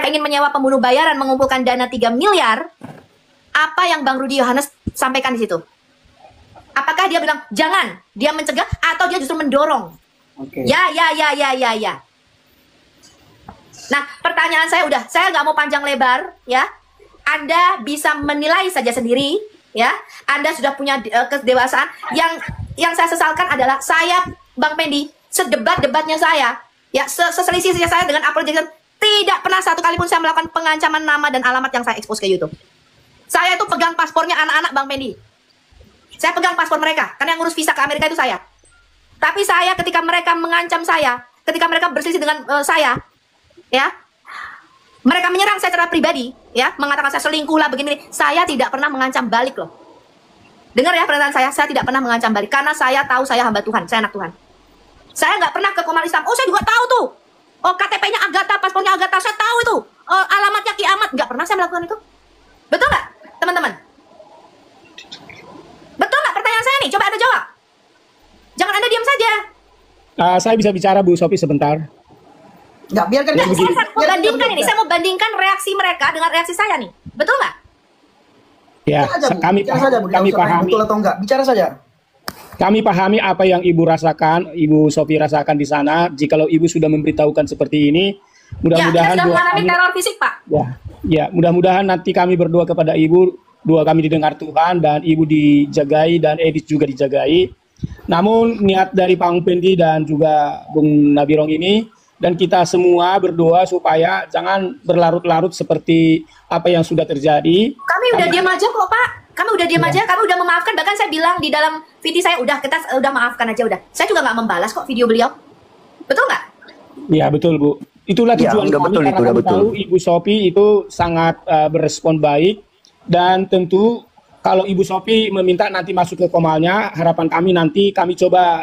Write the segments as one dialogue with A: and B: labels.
A: mereka ingin menyewa pembunuh bayaran mengumpulkan dana 3 miliar, apa yang Bang Rudi Yohanes sampaikan di situ? Apakah dia bilang jangan, dia mencegah, atau dia justru mendorong? Ya. Nah, pertanyaan saya udah, saya nggak mau panjang lebar, ya. Anda bisa menilai saja sendiri, ya. Anda sudah punya kedewasaan. Yang saya sesalkan adalah saya, Bang Pendi, sedebat-debatnya saya, ya, seselisihnya saya dengan Apollo Jackson, tidak pernah satu kali pun saya melakukan pengancaman nama dan alamat yang saya expose ke YouTube. Saya itu pegang paspornya anak-anak Bang Pendi. Saya pegang paspor mereka, karena yang ngurus visa ke Amerika itu saya. Tapi saya ketika mereka mengancam saya, ketika mereka berselisih dengan saya, ya, mereka menyerang saya secara pribadi, ya, mengatakan saya selingkuh lah begini, saya tidak pernah mengancam balik loh. Dengar ya pernyataan saya tidak pernah mengancam balik, karena saya tahu saya hamba Tuhan, saya anak Tuhan. Saya nggak pernah ke Komal Islam. Oh, saya juga tahu tuh. Oh, KTP-nya Agatha, paspornya Agatha, saya tahu itu. Alamatnya Kiamat, nggak pernah saya melakukan itu. Betul nggak, teman-teman? Betul nggak pertanyaan saya nih? Coba Anda jawab. Jangan Anda diam saja.
B: Saya bisa bicara, Bu Sophie, sebentar.
A: Nggak, biarkan. Nah, saya mau bandingkan ini. Saya mau bandingkan reaksi mereka dengan reaksi saya nih. Betul nggak?
B: Ya, kami pahami.
C: Betul atau enggak? Bicara saja.
B: Kami pahami apa yang Ibu rasakan, Ibu Sophie rasakan di sana. Jikalau Ibu sudah memberitahukan seperti ini, mudah-mudahan
A: sudah mengalami teror fisik, Pak.
B: Ya, mudah-mudahan nanti kami berdoa kepada Ibu, doa kami didengar Tuhan dan Ibu dijagai dan Edis juga dijagai. Namun niat dari Bang Pendi dan juga Bung Nabirong ini dan kita semua berdoa supaya jangan berlarut-larut seperti apa yang sudah terjadi.
A: Kami udah diam aja kok, Pak. Kami udah diam aja, kami udah memaafkan. Bahkan saya bilang di dalam video saya, kita udah maafkan aja udah. Saya juga nggak membalas kok video beliau. Betul nggak?
B: Iya, betul, Bu. Itulah tujuan kami,
C: betul,
B: karena kami tahu Ibu Sophie itu sangat berespon baik. Dan tentu kalau Ibu Sophie meminta nanti masuk ke Komalnya, harapan kami nanti kami coba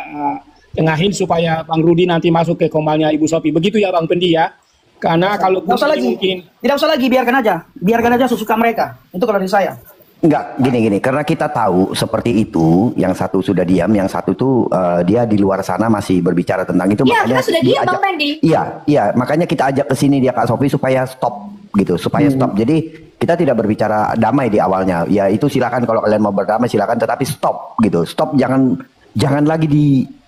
B: tengahin supaya Bang Rudi nanti masuk ke Komalnya Ibu Sophie. Begitu ya Bang Pendi ya? Karena kalau
C: tidak usah lagi, tidak usah lagi, biarkan aja sesuka mereka. Itu kalau dari saya.
D: Enggak, gini, karena kita tahu seperti itu, yang satu sudah diam, yang satu tuh dia di luar sana masih berbicara tentang itu.
A: Iya, kita sudah diam, Bang Pendi.
D: Iya, makanya kita ajak ke sini dia Kak Sophie supaya stop gitu, supaya stop. Jadi kita tidak berbicara damai di awalnya. Ya itu silakan kalau kalian mau berdamai silakan, tetapi stop gitu, stop, jangan lagi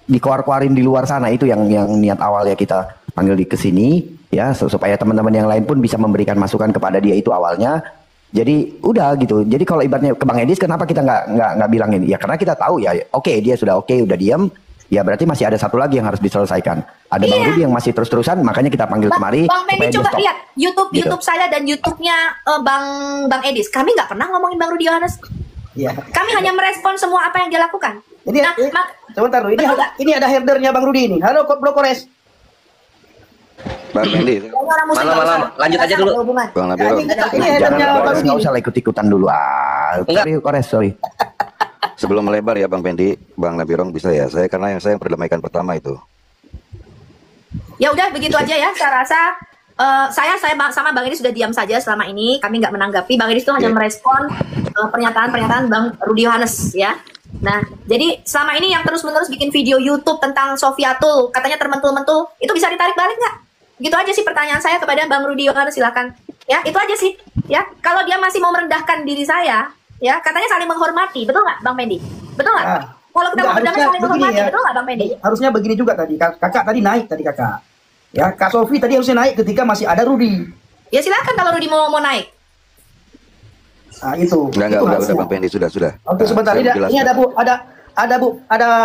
D: dikeluar-keluarin di luar sana. Itu yang niat awalnya kita panggil di kesini ya, supaya teman-teman yang lain pun bisa memberikan masukan kepada dia, itu awalnya. Jadi udah gitu. Jadi kalau ibaratnya ke Bang Edis, kenapa kita nggak bilangin? Ya karena kita tahu ya, oke, dia sudah udah diam. Ya berarti masih ada satu lagi yang harus diselesaikan. Ada Bang Rudi yang masih terus-terusan, makanya kita panggil kemari.
A: Bang Pendi coba lihat YouTube saya dan YouTube-nya Bang Edis. Kami nggak pernah ngomongin Bang Rudi Yohanes.
C: Iya.
A: Kami hanya merespon semua apa yang dia lakukan.
C: Jadi sebentar, ini ada herdernya Bang Rudi ini. Halo, Blokores.
E: Bang Pendi, malam, lanjut aja dulu. Bang Nabirong,
D: jangan nggak usah ikut-ikutan dulu. Sorry.
E: Sebelum melebar ya Bang Pendi, Bang Nabirong bisa ya, karena saya yang berdamaikan pertama itu.
A: Ya udah begitu aja ya, saya rasa saya sama Bang Edis sudah diam saja selama ini, kami nggak menanggapi. Bang Edis itu hanya merespon pernyataan-pernyataan Bang Rudi Yohanes ya. Nah, jadi selama ini yang terus-menerus bikin video YouTube tentang Sofiatul, katanya termentul-mentul, itu bisa ditarik balik nggak? Gitu aja sih pertanyaan saya kepada Bang Rudi Yohanes, silakan. Ya, itu aja sih. Ya, kalau dia masih mau merendahkan diri saya, ya katanya saling menghormati, betul nggak, Bang Pendi? Betul nggak? Kalau kita mau berdamai saling menghormati, betul nggak, Bang Pendi?
C: Harusnya begini juga tadi, kakak tadi naik kakak. Ya, Kak Sophie tadi harusnya naik ketika masih ada Rudi.
A: Ya silakan kalau Rudi mau naik.
C: Nah itu.
E: Udah Bang Pendi, sudah.
C: Oke, sebentar. Ini ada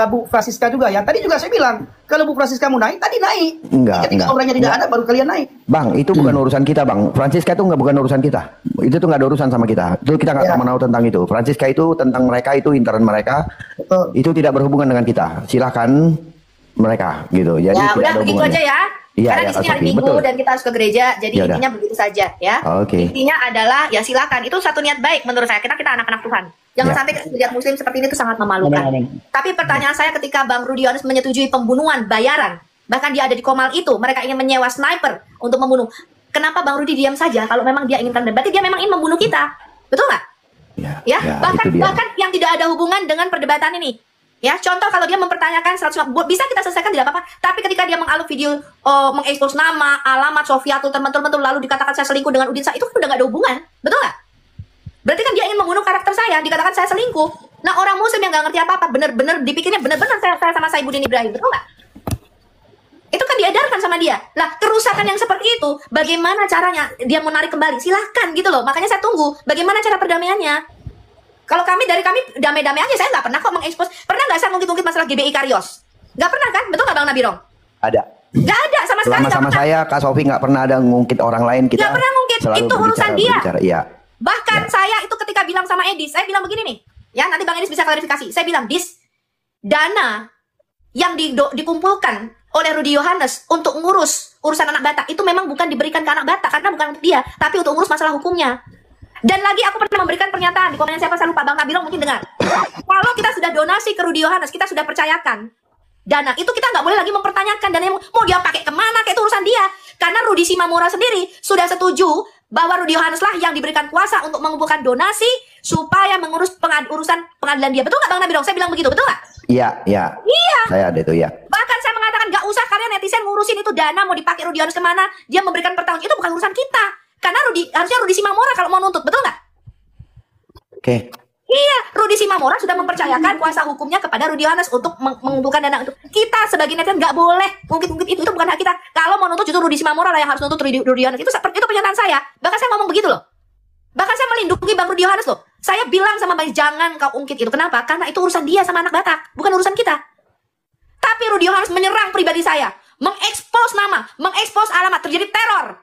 C: Bu Francisca juga ya. Tadi juga saya bilang kalau Bu Francisca mau naik, tadi naik. Ketika orangnya tidak ada, baru kalian naik.
D: Bang, itu bukan urusan kita, Bang. Francisca itu bukan urusan kita. Itu tuh nggak ada urusan sama kita. Itu kita nggak tahu tentang itu. Francisca itu tentang mereka, itu intern mereka. Betul. Itu tidak berhubungan dengan kita. Silahkan mereka gitu. Jadi
A: ya udah begitu aja ya.
D: Iya,
A: karena di sini hari Minggu dan kita harus ke gereja, jadi intinya begitu saja ya. Intinya adalah ya silakan, itu satu niat baik menurut saya. Kita anak-anak Tuhan. Jangan sampai lihat Muslim seperti ini, itu sangat memalukan. Tapi pertanyaan saya, ketika Bang Rudi Yohanes menyetujui pembunuhan bayaran, bahkan dia ada di Komal itu, mereka ingin menyewa sniper untuk membunuh. Kenapa Bang Rudi diam saja? Kalau memang dia inginkan, berarti dia memang ingin membunuh kita, betul nggak? Bahkan yang tidak ada hubungan dengan perdebatan ini. Ya, contoh kalau dia mempertanyakan 150, bisa kita selesaikan tidak apa-apa. Tapi ketika dia mengalih video, mengekspos nama, alamat Sofiatul, teman-teman lalu dikatakan saya selingkuh dengan Udin, itu udah nggak ada hubungan, betul nggak? Berarti kan dia ingin membunuh karakter saya, dikatakan saya selingkuh. Nah, orang Muslim yang nggak ngerti apa-apa, bener-bener dipikirnya bener-bener saya sama Saifuddin Ibrahim, betul nggak? Itu kan diedarkan sama dia. Lah, kerusakan yang seperti itu, bagaimana caranya dia menarik kembali? Silahkan gitu loh. Makanya saya tunggu, bagaimana cara perdamaiannya? Kalau kami damai-damai aja, saya nggak pernah kok mengekspos. Pernah nggak saya ngungkit-ngungkit masalah GBI Karios? Nggak pernah kan? Betul nggak Bang Nabirong?
D: Ada.
A: Nggak ada sama sekali.
D: Sama saya, Kak Sofi nggak pernah ada ngungkit orang lain. Kita
A: nggak pernah ngungkit, itu urusan dia.
D: Iya.
A: Bahkan saya itu ketika bilang sama Edis, saya bilang begini nih. Ya, nanti Bang Edis bisa klarifikasi. Saya bilang, Dis, dana yang dikumpulkan oleh Rudy Yohanes untuk ngurus urusan anak Batak, itu memang bukan diberikan ke anak Batak, karena bukan untuk dia, tapi untuk ngurus masalah hukumnya. Dan lagi aku pernah memberikan pernyataan di komen siapa saya lupa, Bang Nabirong mungkin dengar. Kalau kita sudah donasi ke Rudy Yohanes, kita sudah percayakan dana itu, kita nggak boleh lagi mempertanyakan dana mau dia pakai kemana, kayak itu urusan dia. Karena Rudy Simamora sendiri sudah setuju bahwa Rudy Yohanes lah yang diberikan kuasa untuk mengumpulkan donasi supaya mengurus urusan pengadilan dia. Betul nggak Bang Nabirong? Saya bilang begitu, betul nggak?
D: Iya.
A: Iya.
D: Saya ada itu, ya.
A: Bahkan saya mengatakan nggak usah kalian netizen ngurusin itu dana mau dipakai Rudy Yohanes kemana, dia memberikan pertanggung, itu bukan urusan kita. Karena harusnya Rudy Simamora kalau mau nuntut, betul nggak?
D: Oke.
A: Iya, Rudy Simamora sudah mempercayakan kuasa hukumnya kepada Rudy Yohanes untuk mengumpulkan dana untuk kita sebagai netizen nggak boleh ngungkit-ngungkit itu bukan hak kita. Kalau mau nuntut justru Rudy Simamora lah yang harus nuntut Rudy Yohanes. Itu pernyataan saya. Bahkan saya ngomong begitu loh. Bahkan saya melindungi Bang Rudy Yohanes loh. Saya bilang sama Bang, jangan kau ungkit itu. Kenapa? Karena itu urusan dia sama anak Batak, bukan urusan kita. Tapi Rudy Yohanes menyerang pribadi saya, mengekspos nama, mengekspos alamat, terjadi teror.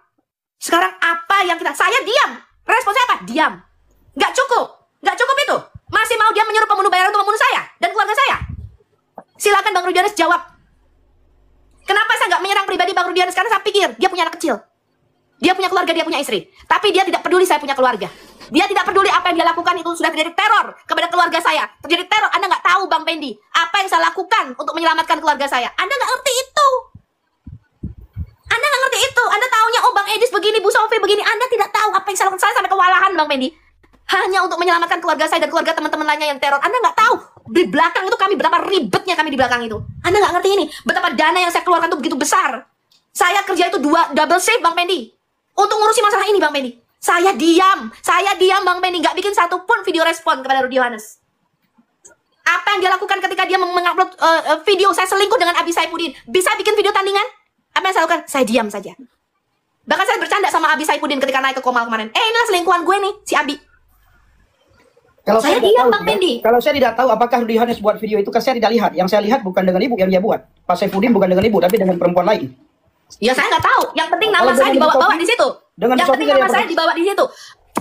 A: Sekarang apa yang saya diam. Responsnya apa? Diam. Nggak cukup itu. Masih mau dia menyuruh pembunuh bayaran untuk membunuh saya dan keluarga saya. Silakan Bang Rudy Yohanes jawab. Kenapa saya nggak menyerang pribadi Bang Rudy Yohanes? Karena saya pikir dia punya anak kecil, dia punya keluarga, dia punya istri. Tapi dia tidak peduli saya punya keluarga. Dia tidak peduli apa yang dia lakukan itu sudah terjadi teror kepada keluarga saya. Terjadi teror. Anda nggak tahu Bang Pendi apa yang saya lakukan untuk menyelamatkan keluarga saya. Anda nggak ngerti itu. Anda nggak ngerti itu. Anda taunya oh Bang Edis begini, Bu Sofi begini. Anda tidak tahu apa yang saya lakukan. Saya sampai kewalahan Bang Pendi. Hanya untuk menyelamatkan keluarga saya dan keluarga teman-teman lainnya yang teror. Anda nggak tahu di belakang itu kami betapa ribetnya kami di belakang itu. Anda nggak ngerti ini. Betapa dana yang saya keluarkan itu begitu besar. Saya kerja itu double shift Bang Pendi untuk ngurusi masalah ini Bang Pendi. Saya diam Bang Pendi. Nggak bikin satupun video respon kepada Rudy Yohanes. Apa yang dia lakukan ketika dia mengupload video saya selingkuh dengan Abi Saifuddin? Bisa bikin video tandingan? Apa yang saya lakukan? Saya diam saja. Bahkan saya bercanda sama Abi Saifuddin ketika naik ke Komal kemarin. Inilah selingkuhan gue nih, si Abi.
C: Kalau
A: saya diam Bang Pendi.
C: Kalau saya tidak tahu apakah Rudy Yohanes buat video itu, kan saya tidak lihat. Yang saya lihat bukan dengan ibu yang dia buat. Pak Saifuddin bukan dengan ibu, tapi dengan perempuan lain.
A: Ya saya nggak tahu. Yang penting nama saya dibawa-bawa di situ. Yang penting nama saya dibawa di situ.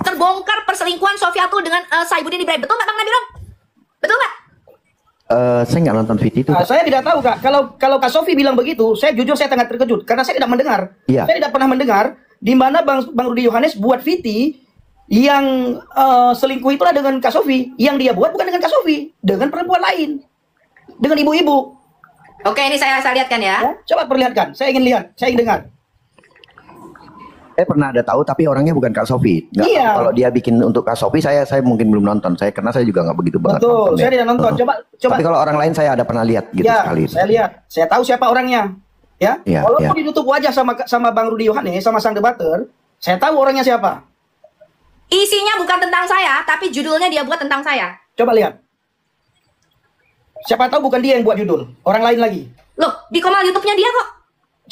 A: Terbongkar perselingkuhan Sofiatul dengan Saifuddin Ibrahim. Betul nggak Bang Nabirong? Betul nggak?
D: Saya nggak nonton video itu.
C: Saya tidak tahu Kak. Kalau Kak Sofi bilang begitu, saya jujur saya sangat terkejut karena saya tidak mendengar.
D: Iya.
C: Saya tidak pernah mendengar di mana Bang Rudy Yohanes buat VT yang selingkuh itulah dengan Kak Sofi. Yang dia buat bukan dengan Kak Sofi, dengan perempuan lain, dengan ibu-ibu.
A: Oke, ini saya lihatkan ya.
C: Coba perlihatkan. Saya ingin lihat, saya ingin dengar.
D: Saya pernah ada tahu, tapi orangnya bukan Kak Sofi.
C: Iya.
D: Kalau dia bikin untuk Kak Sofi, saya mungkin belum nonton. Karena saya juga nggak begitu banget.
C: Betul, saya tidak nonton. Coba.
D: Tapi kalau orang lain saya ada pernah lihat gitu
C: ya,
D: sekali.
C: Saya lihat. Saya tahu siapa orangnya. Ya. Walaupun ditutup wajah sama Bang Rudy Yohanes, sama sang debater, saya tahu orangnya siapa.
A: Isinya bukan tentang saya, tapi judulnya dia buat tentang saya.
C: Coba lihat. Siapa tahu bukan dia yang buat judul, orang lain lagi.
A: Loh, di Komal YouTube-nya dia kok.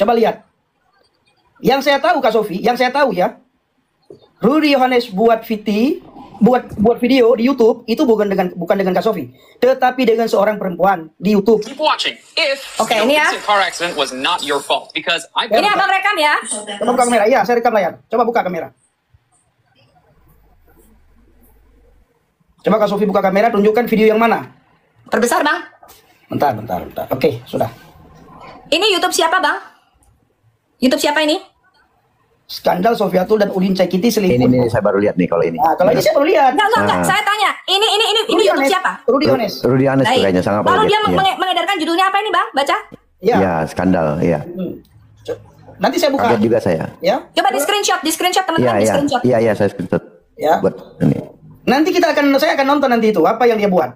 A: Coba
C: lihat. Yang saya tahu Kak Sofi, yang saya tahu ya, Rudy Yohanes buat video di YouTube itu bukan dengan Kak Sofi, tetapi dengan seorang perempuan di YouTube.
A: Oke, ini ya. Ini abang rekam ya.
C: Coba buka kamera, ya saya rekam layar. Coba buka kamera. Coba Kak Sofi buka kamera, tunjukkan video yang mana.
A: Perbesar bang.
C: Bentar. Oke, sudah.
A: Ini YouTube siapa bang? YouTube siapa ini?
C: Skandal Sofiatul dan Udin Cahyiti selingkuh.
D: Ini saya baru lihat nih kalau ini.
C: Nah, kalau ini saya baru lihat.
A: Enggak. Saya tanya. Ini YouTube siapa?
C: Rudy Yohanes.
D: Rudy Yohanes tuh kayaknya sangat.
A: Lalu dia mengedarkan judulnya apa ini bang? Baca.
D: Ya, skandal. Iya.
C: Nanti saya buka.
D: Kaget juga saya.
C: Ya.
A: Coba di screenshot teman-teman di screenshot.
D: Iya, saya screenshot.
C: Ya.
D: Buat ini.
C: Nanti saya akan nonton nanti itu apa yang dia buat.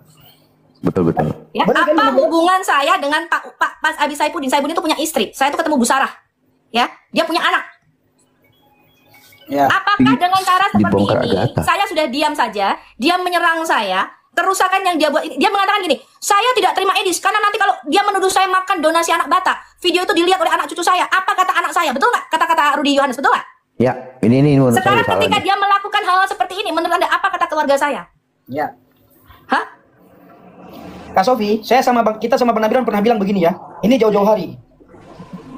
D: betul.
A: Ya, apa hubungan saya dengan Pak Abi Saifuddin? Saifuddin itu punya istri. Saya itu ketemu Bu Sarah. Ya, dia punya anak.
C: Ya.
A: Apakah dengan cara seperti
D: Dibongkar
A: ini,
D: Agatha.
A: saya sudah diam saja, dia menyerang saya, kerusakan yang dia buat, dia mengatakan gini, saya tidak terima Edis, karena nanti kalau dia menuduh saya makan donasi anak bata, video itu dilihat oleh anak cucu saya, apa kata anak saya, betul nggak? Kata-kata Rudy Yohanes, betul nggak?
D: Ya, ini menurut
A: Sekarang
D: saya
A: ketika
D: salahnya.
A: dia melakukan hal seperti ini, menurut Anda apa kata keluarga saya?
C: Ya.
A: Hah?
C: Kak Sofi, kita sama Bang Nabiron pernah bilang begini ya. Ini jauh-jauh hari.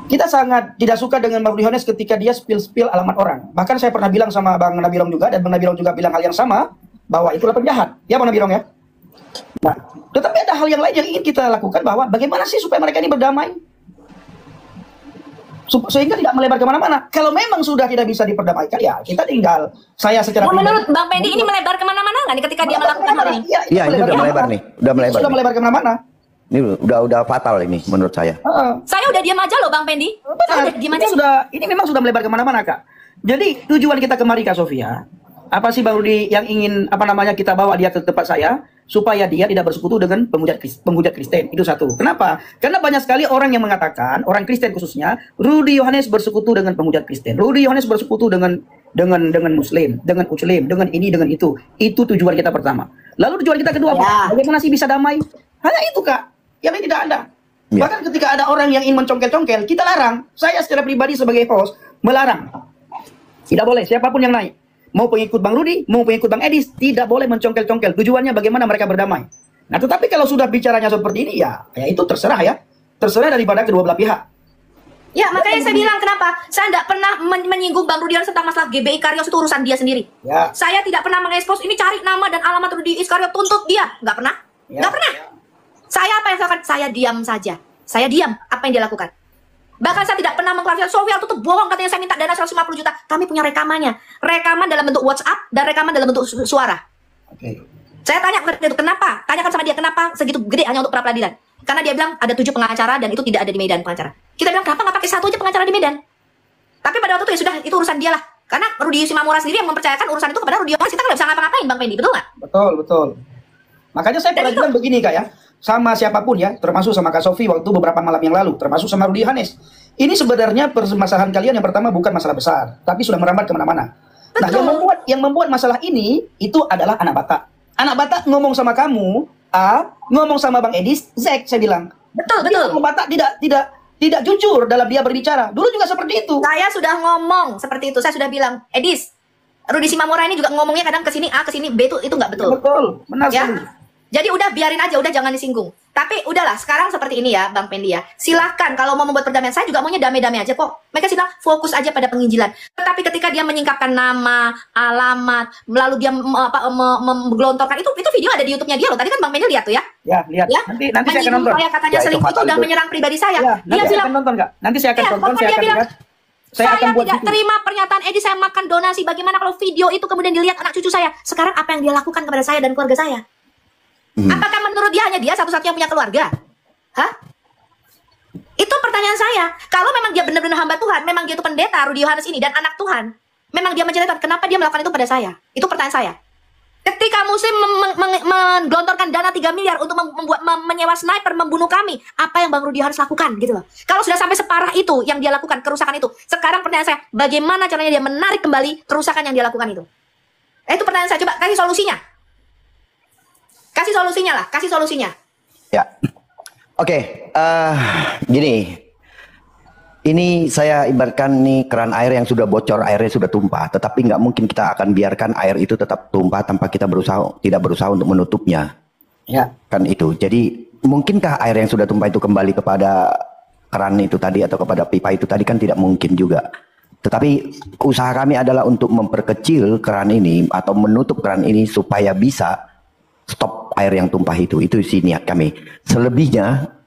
C: Kita sangat tidak suka dengan Bang Rudy Yohanes ketika dia spill alamat orang. Bahkan saya pernah bilang sama Bang Nabiron juga, dan Bang Nabiron juga bilang hal yang sama, bahwa itulah penjahat. Ya Bang Nabiron ya? Nah, tetapi ada hal yang lain yang ingin kita lakukan, bahwa bagaimana sih supaya mereka ini berdamai? Sehingga tidak melebar kemana-mana. Kalau memang sudah tidak bisa diperdamaikan, ya kita tinggal. Saya secara
A: Menurut Bang Pendi ini melebar kemana-mana nggak nih ketika dia melakukan hal ini?
D: Iya, ini udah melebar nih. Udah melebar.
C: Sudah melebar kemana-mana.
D: Ini udah fatal ini menurut saya.
A: Saya udah diam aja loh Bang Pendi. Saya udah diam aja.
C: Ini memang sudah melebar kemana-mana, Kak. Jadi tujuan kita kemari, Kak Sofia, apa sih Bang Rudy yang ingin kita bawa dia ke tempat saya supaya dia tidak bersekutu dengan penghujat Kristen. Itu satu. Kenapa? Karena banyak sekali orang yang mengatakan, orang Kristen khususnya, Rudy Yohanes bersekutu dengan penghujat Kristen. Rudy Yohanes bersekutu dengan Muslim, dengan dengan ini, dengan itu. Itu tujuan kita pertama. Lalu tujuan kita kedua, bagaimana sih bisa damai? Hanya itu, Kak. Yang lain tidak ada.
D: Ya.
C: Bahkan ketika ada orang yang ingin mencongkel-congkel, kita larang. Saya secara pribadi sebagai host melarang. Tidak boleh siapapun yang naik. Mau pengikut Bang Rudy, mau pengikut Bang Edis, tidak boleh mencongkel-congkel. Tujuannya bagaimana mereka berdamai. Nah, tetapi kalau sudah bicaranya seperti ini, ya itu terserah ya. Terserah daripada kedua belah pihak.
A: Ya, makanya saya bilang kenapa saya tidak pernah menyinggung Bang Rudy Yohanes tentang masalah GBI Karyos, itu urusan dia sendiri.
C: Ya.
A: Saya tidak pernah mengekspos ini, cari nama dan alamat Rudy Iskariot, tuntut dia. Nggak pernah.
C: Ya.
A: Nggak pernah. Saya apa yang saya lakukan? Saya diam saja. Saya diam apa yang dia lakukan. Bahkan saya tidak pernah mengklarifikasi, Sofia itu tuh bohong, katanya saya minta dana 150 juta. Kami punya rekamannya. Rekaman dalam bentuk WhatsApp dan rekaman dalam bentuk suara.
C: Oke.
A: Saya tanya itu kenapa? Tanyakan sama dia kenapa segitu gede hanya untuk pra peradilan. Karena dia bilang ada 7 pengacara dan itu tidak ada di Medan pengacara. Kita bilang kenapa nggak pakai 1 aja pengacara di Medan? Tapi pada waktu itu ya sudah, itu urusan dia lah. Karena Rudy Simamura sendiri yang mempercayakan urusan itu kepada Rudy Yohanes. Kita nggak bisa ngapa-ngapain, Bang Pendi, betul nggak?
C: Betul. Makanya saya pernah bilang begini, Kak ya. Sama siapapun ya, termasuk sama Kak Sofi waktu beberapa malam yang lalu, termasuk sama Rudy Yohanes. Ini sebenarnya permasalahan kalian yang pertama bukan masalah besar, tapi sudah merambat kemana-mana. Nah, yang membuat masalah ini itu adalah anak Batak. Anak Batak ngomong sama kamu, ngomong sama Bang Edis, Z, saya bilang.
A: Betul.
C: Anak Batak tidak jujur dalam dia berbicara. Dulu juga seperti itu.
A: Saya sudah ngomong seperti itu. Saya sudah bilang, Edis, Rudy Simamura ini juga ngomongnya kadang ke sini A, ke sini B, itu nggak betul.
C: Betul, benar
A: Ya.
C: sekali.
A: Jadi udah biarin aja, udah jangan disinggung. Tapi udahlah, sekarang seperti ini ya, Bang Pendi ya. Silahkan kalau mau membuat perdamaian, saya juga maunya damai-damai aja kok. Mereka bilang fokus aja pada penginjilan. Tetapi ketika dia menyingkapkan nama, alamat, lalu dia menggelontorkan itu video ada di YouTube-nya dia loh. Tadi kan Bang Pendi lihat tuh ya.
C: Ya, lihat.
A: Ya?
C: Nanti saya akan
A: Menyinggung
C: nonton.
A: saya katanya
D: Ya, itu
A: selingkuh itu
D: fatal
A: udah
D: itu.
A: menyerang pribadi saya.
C: Ya, nanti
A: Dia
C: saya
A: bilang,
C: akan nonton, Kak. Nanti saya akan
A: ya,
C: tonton,
A: pokoknya
C: saya
A: dia
C: akan
A: bilang,
C: lihat. Saya akan buat
A: tidak
C: video.
A: terima pernyataan Edi saya makan donasi. Bagaimana kalau video itu kemudian dilihat anak cucu saya? Sekarang apa yang dia lakukan kepada saya dan keluarga saya? Apakah menurut dia hanya dia satu-satunya punya keluarga? Hah? Itu pertanyaan saya. Kalau memang dia benar-benar hamba Tuhan, memang dia itu pendeta Rudy Yohanes ini dan anak Tuhan, memang dia mencintai Tuhan, kenapa dia melakukan itu pada saya? Itu pertanyaan saya. Ketika Muslim menggelontorkan dana 3 miliar untuk menyewa sniper membunuh kami, apa yang Bang Rudy Yohanes lakukan gitu loh. Kalau sudah sampai separah itu yang dia lakukan, kerusakan itu. Sekarang pertanyaan saya, bagaimana caranya dia menarik kembali kerusakan yang dia lakukan itu? Itu pertanyaan saya, coba kasih solusinya. Kasih solusinya lah, kasih solusinya.
D: Ya. Oke, gini. Ini saya ibaratkan nih keran air yang sudah bocor, airnya sudah tumpah. Tetapi nggak mungkin kita akan biarkan air itu tetap tumpah tanpa kita tidak berusaha untuk menutupnya.
C: Ya.
D: Kan itu. Jadi mungkinkah air yang sudah tumpah itu kembali kepada keran itu tadi atau kepada pipa itu tadi? Kan tidak mungkin juga. Tetapi usaha kami adalah untuk memperkecil keran ini atau menutup keran ini supaya bisa stop air yang tumpah itu. Itu sih niat kami. Selebihnya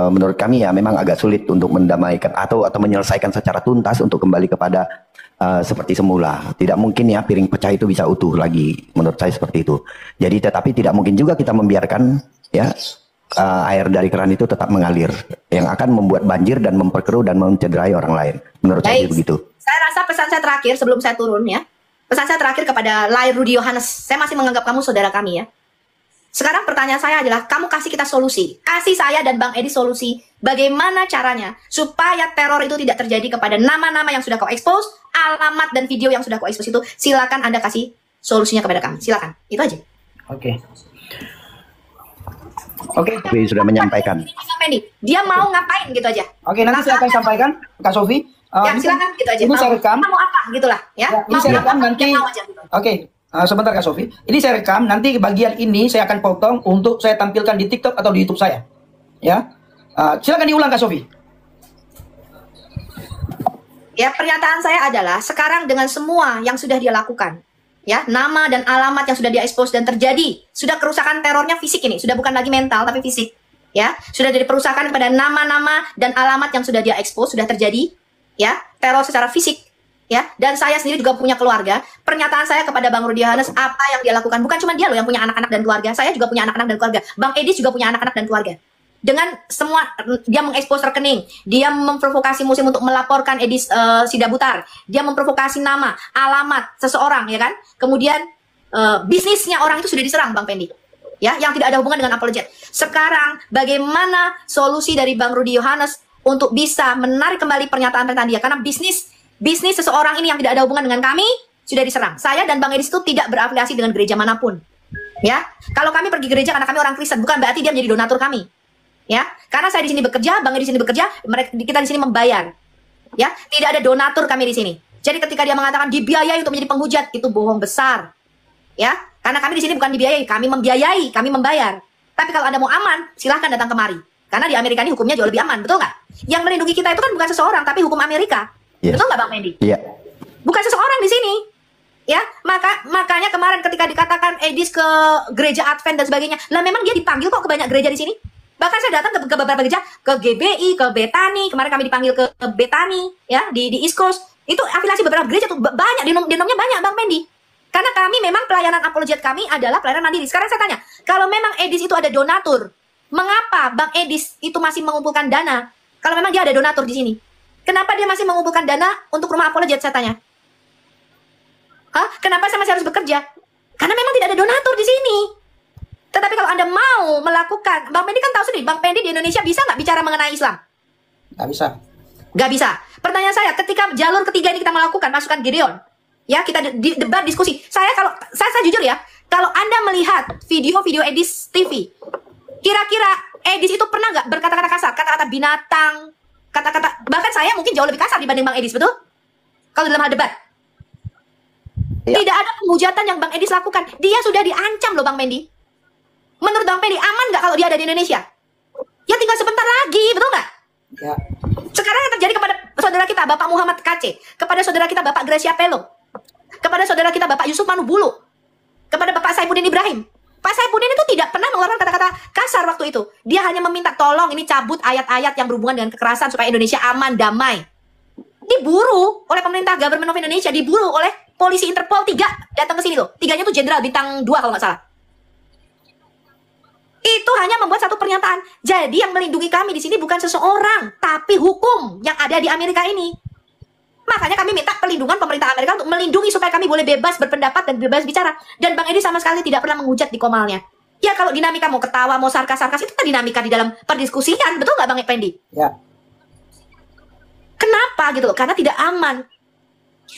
D: menurut kami ya memang agak sulit untuk mendamaikan atau menyelesaikan secara tuntas untuk kembali kepada seperti semula. Tidak mungkin ya piring pecah itu bisa utuh lagi. Menurut saya seperti itu. Jadi tetapi tidak mungkin juga kita membiarkan ya air dari keran itu tetap mengalir yang akan membuat banjir dan memperkeruh dan mencederai orang lain. Menurut saya begitu.
A: Saya rasa pesan saya terakhir sebelum saya turun ya. Pesan saya terakhir kepada Lai Rudy Yohanes. Saya masih menganggap kamu saudara kami ya. Sekarang pertanyaan saya adalah, kamu kasih kita solusi. Kasih saya dan Bang Edi solusi. Bagaimana caranya supaya teror itu tidak terjadi kepada nama-nama yang sudah kau expose, alamat dan video yang sudah kau expose itu. Silakan Anda kasih solusinya kepada kami. Silakan. Itu aja.
C: Oke.
D: Sofi sudah menyampaikan.
A: Dia mau ngapain gitu aja.
C: Oke, nanti saya akan sampaikan Kak Sofi.
A: Ya, silakan gitu aja.
C: Ini saya rekam.
A: Mau apa gitulah ya.
C: Ini saya rekam nanti.
A: Gitu.
C: Oke, sebentar Kak Sofi. Ini saya rekam, nanti bagian ini saya akan potong untuk saya tampilkan di TikTok atau di YouTube saya. Ya. Silakan diulang Kak Sofi.
A: Ya, pernyataan saya adalah sekarang dengan semua yang sudah dia lakukan, ya, nama dan alamat yang sudah dia expose dan terjadi, sudah kerusakan terornya fisik ini, sudah bukan lagi mental tapi fisik, ya, sudah jadi perusakan kepada nama-nama dan alamat yang sudah dia expose, sudah terjadi, ya, teror secara fisik, ya, dan saya sendiri juga punya keluarga. Pernyataan saya kepada Bang Rudy Yohanes, apa yang dia lakukan, bukan cuma dia loh yang punya anak-anak dan keluarga, saya juga punya anak-anak dan keluarga, Bang Edis juga punya anak-anak dan keluarga. Dengan semua, dia mengekspos rekening, dia memprovokasi musim untuk melaporkan Edis Sidabutar, dia memprovokasi nama, alamat seseorang, ya kan? Kemudian bisnisnya orang itu sudah diserang, Bang Pendi, ya, yang tidak ada hubungan dengan apologet. Sekarang bagaimana solusi dari Bang Rudy Yohanes untuk bisa menarik kembali pernyataan-pernyataan dia? Karena bisnis seseorang ini yang tidak ada hubungan dengan kami sudah diserang. Saya dan Bang Edis itu tidak berafiliasi dengan gereja manapun, ya. Kalau kami pergi gereja karena kami orang Kristen, bukan berarti dia menjadi donatur kami. Ya, karena saya di sini bekerja, Bang Edi di sini bekerja, kita di sini membayar. Ya, tidak ada donatur kami di sini. Jadi ketika dia mengatakan dibiayai untuk menjadi penghujat, itu bohong besar. Ya, karena kami di sini bukan dibiayai, kami membiayai, kami membayar. Tapi kalau Anda mau aman, silahkan datang kemari. Karena di Amerika ini hukumnya jauh lebih aman, betul nggak? Yang melindungi kita itu kan bukan seseorang, tapi hukum Amerika.
D: Yes.
A: Betul nggak, Bang Mendy?
D: Iya.
A: Bukan seseorang di sini. Ya, makanya kemarin ketika dikatakan Edis ke gereja Advent dan sebagainya, lah memang dia dipanggil kok ke banyak gereja di sini. Bahkan saya datang ke beberapa gereja, ke GBI, ke Bethany, kemarin kami dipanggil ke Bethany, ya, di East Coast. Itu afiliasi beberapa gereja tuh banyak, denomnya banyak, Bang Mendy. Karena kami memang pelayanan apologet kami adalah pelayanan mandiri. Sekarang saya tanya, kalau memang Edis itu ada donatur, mengapa Bang Edis itu masih mengumpulkan dana? Kalau memang dia ada donatur di sini, kenapa dia masih mengumpulkan dana untuk rumah apologet, saya tanya? Hah? Kenapa saya masih harus bekerja? Karena memang tidak ada donatur di sini. Tetapi kalau Anda mau melakukan, Bang Pendi kan tahu sendiri, Bang Pendi di Indonesia bisa nggak bicara mengenai Islam?
C: Nggak bisa.
A: Nggak bisa. Pertanyaan saya, ketika jalur ketiga ini kita melakukan, pasukan Gideon, ya, kita debat, diskusi. Saya jujur ya, kalau Anda melihat video-video Edis TV, kira-kira Edis itu pernah nggak berkata-kata kasar, kata-kata binatang, kata-kata, bahkan saya mungkin jauh lebih kasar dibanding Bang Edis, betul? Kalau dalam hal debat. Ya. Tidak ada penghujatan yang Bang Edis lakukan. Dia sudah diancam loh, Bang Mendy. Menurut Bang Pendi, aman nggak kalau dia ada di Indonesia? Ya tinggal sebentar lagi, betul nggak?
C: Ya.
A: Sekarang yang terjadi kepada saudara kita, Bapak Muhammad KC, kepada saudara kita, Bapak Gracia Pelo, kepada saudara kita, Bapak Yusuf Manubulu, kepada Bapak Saifuddin Ibrahim. Pak Saifuddin itu tidak pernah mengeluarkan kata-kata kasar waktu itu. Dia hanya meminta tolong ini cabut ayat-ayat yang berhubungan dengan kekerasan supaya Indonesia aman, damai. Diburu oleh pemerintah Government of Indonesia, diburu oleh polisi Interpol 3 datang ke sini loh. 3-nya tuh jenderal bintang 2 kalau nggak salah. Itu hanya membuat satu pernyataan. Jadi yang melindungi kami di sini bukan seseorang, tapi hukum yang ada di Amerika ini. Makanya kami minta perlindungan pemerintah Amerika untuk melindungi supaya kami boleh bebas berpendapat dan bebas bicara. Dan Bang Edi sama sekali tidak pernah menghujat di komalnya. Ya kalau dinamika mau ketawa, mau sarkas-sarkas, itu kan dinamika di dalam perdiskusian. Betul nggak Bang Pendi?
C: Ya.
A: Kenapa gitu loh? Karena tidak aman.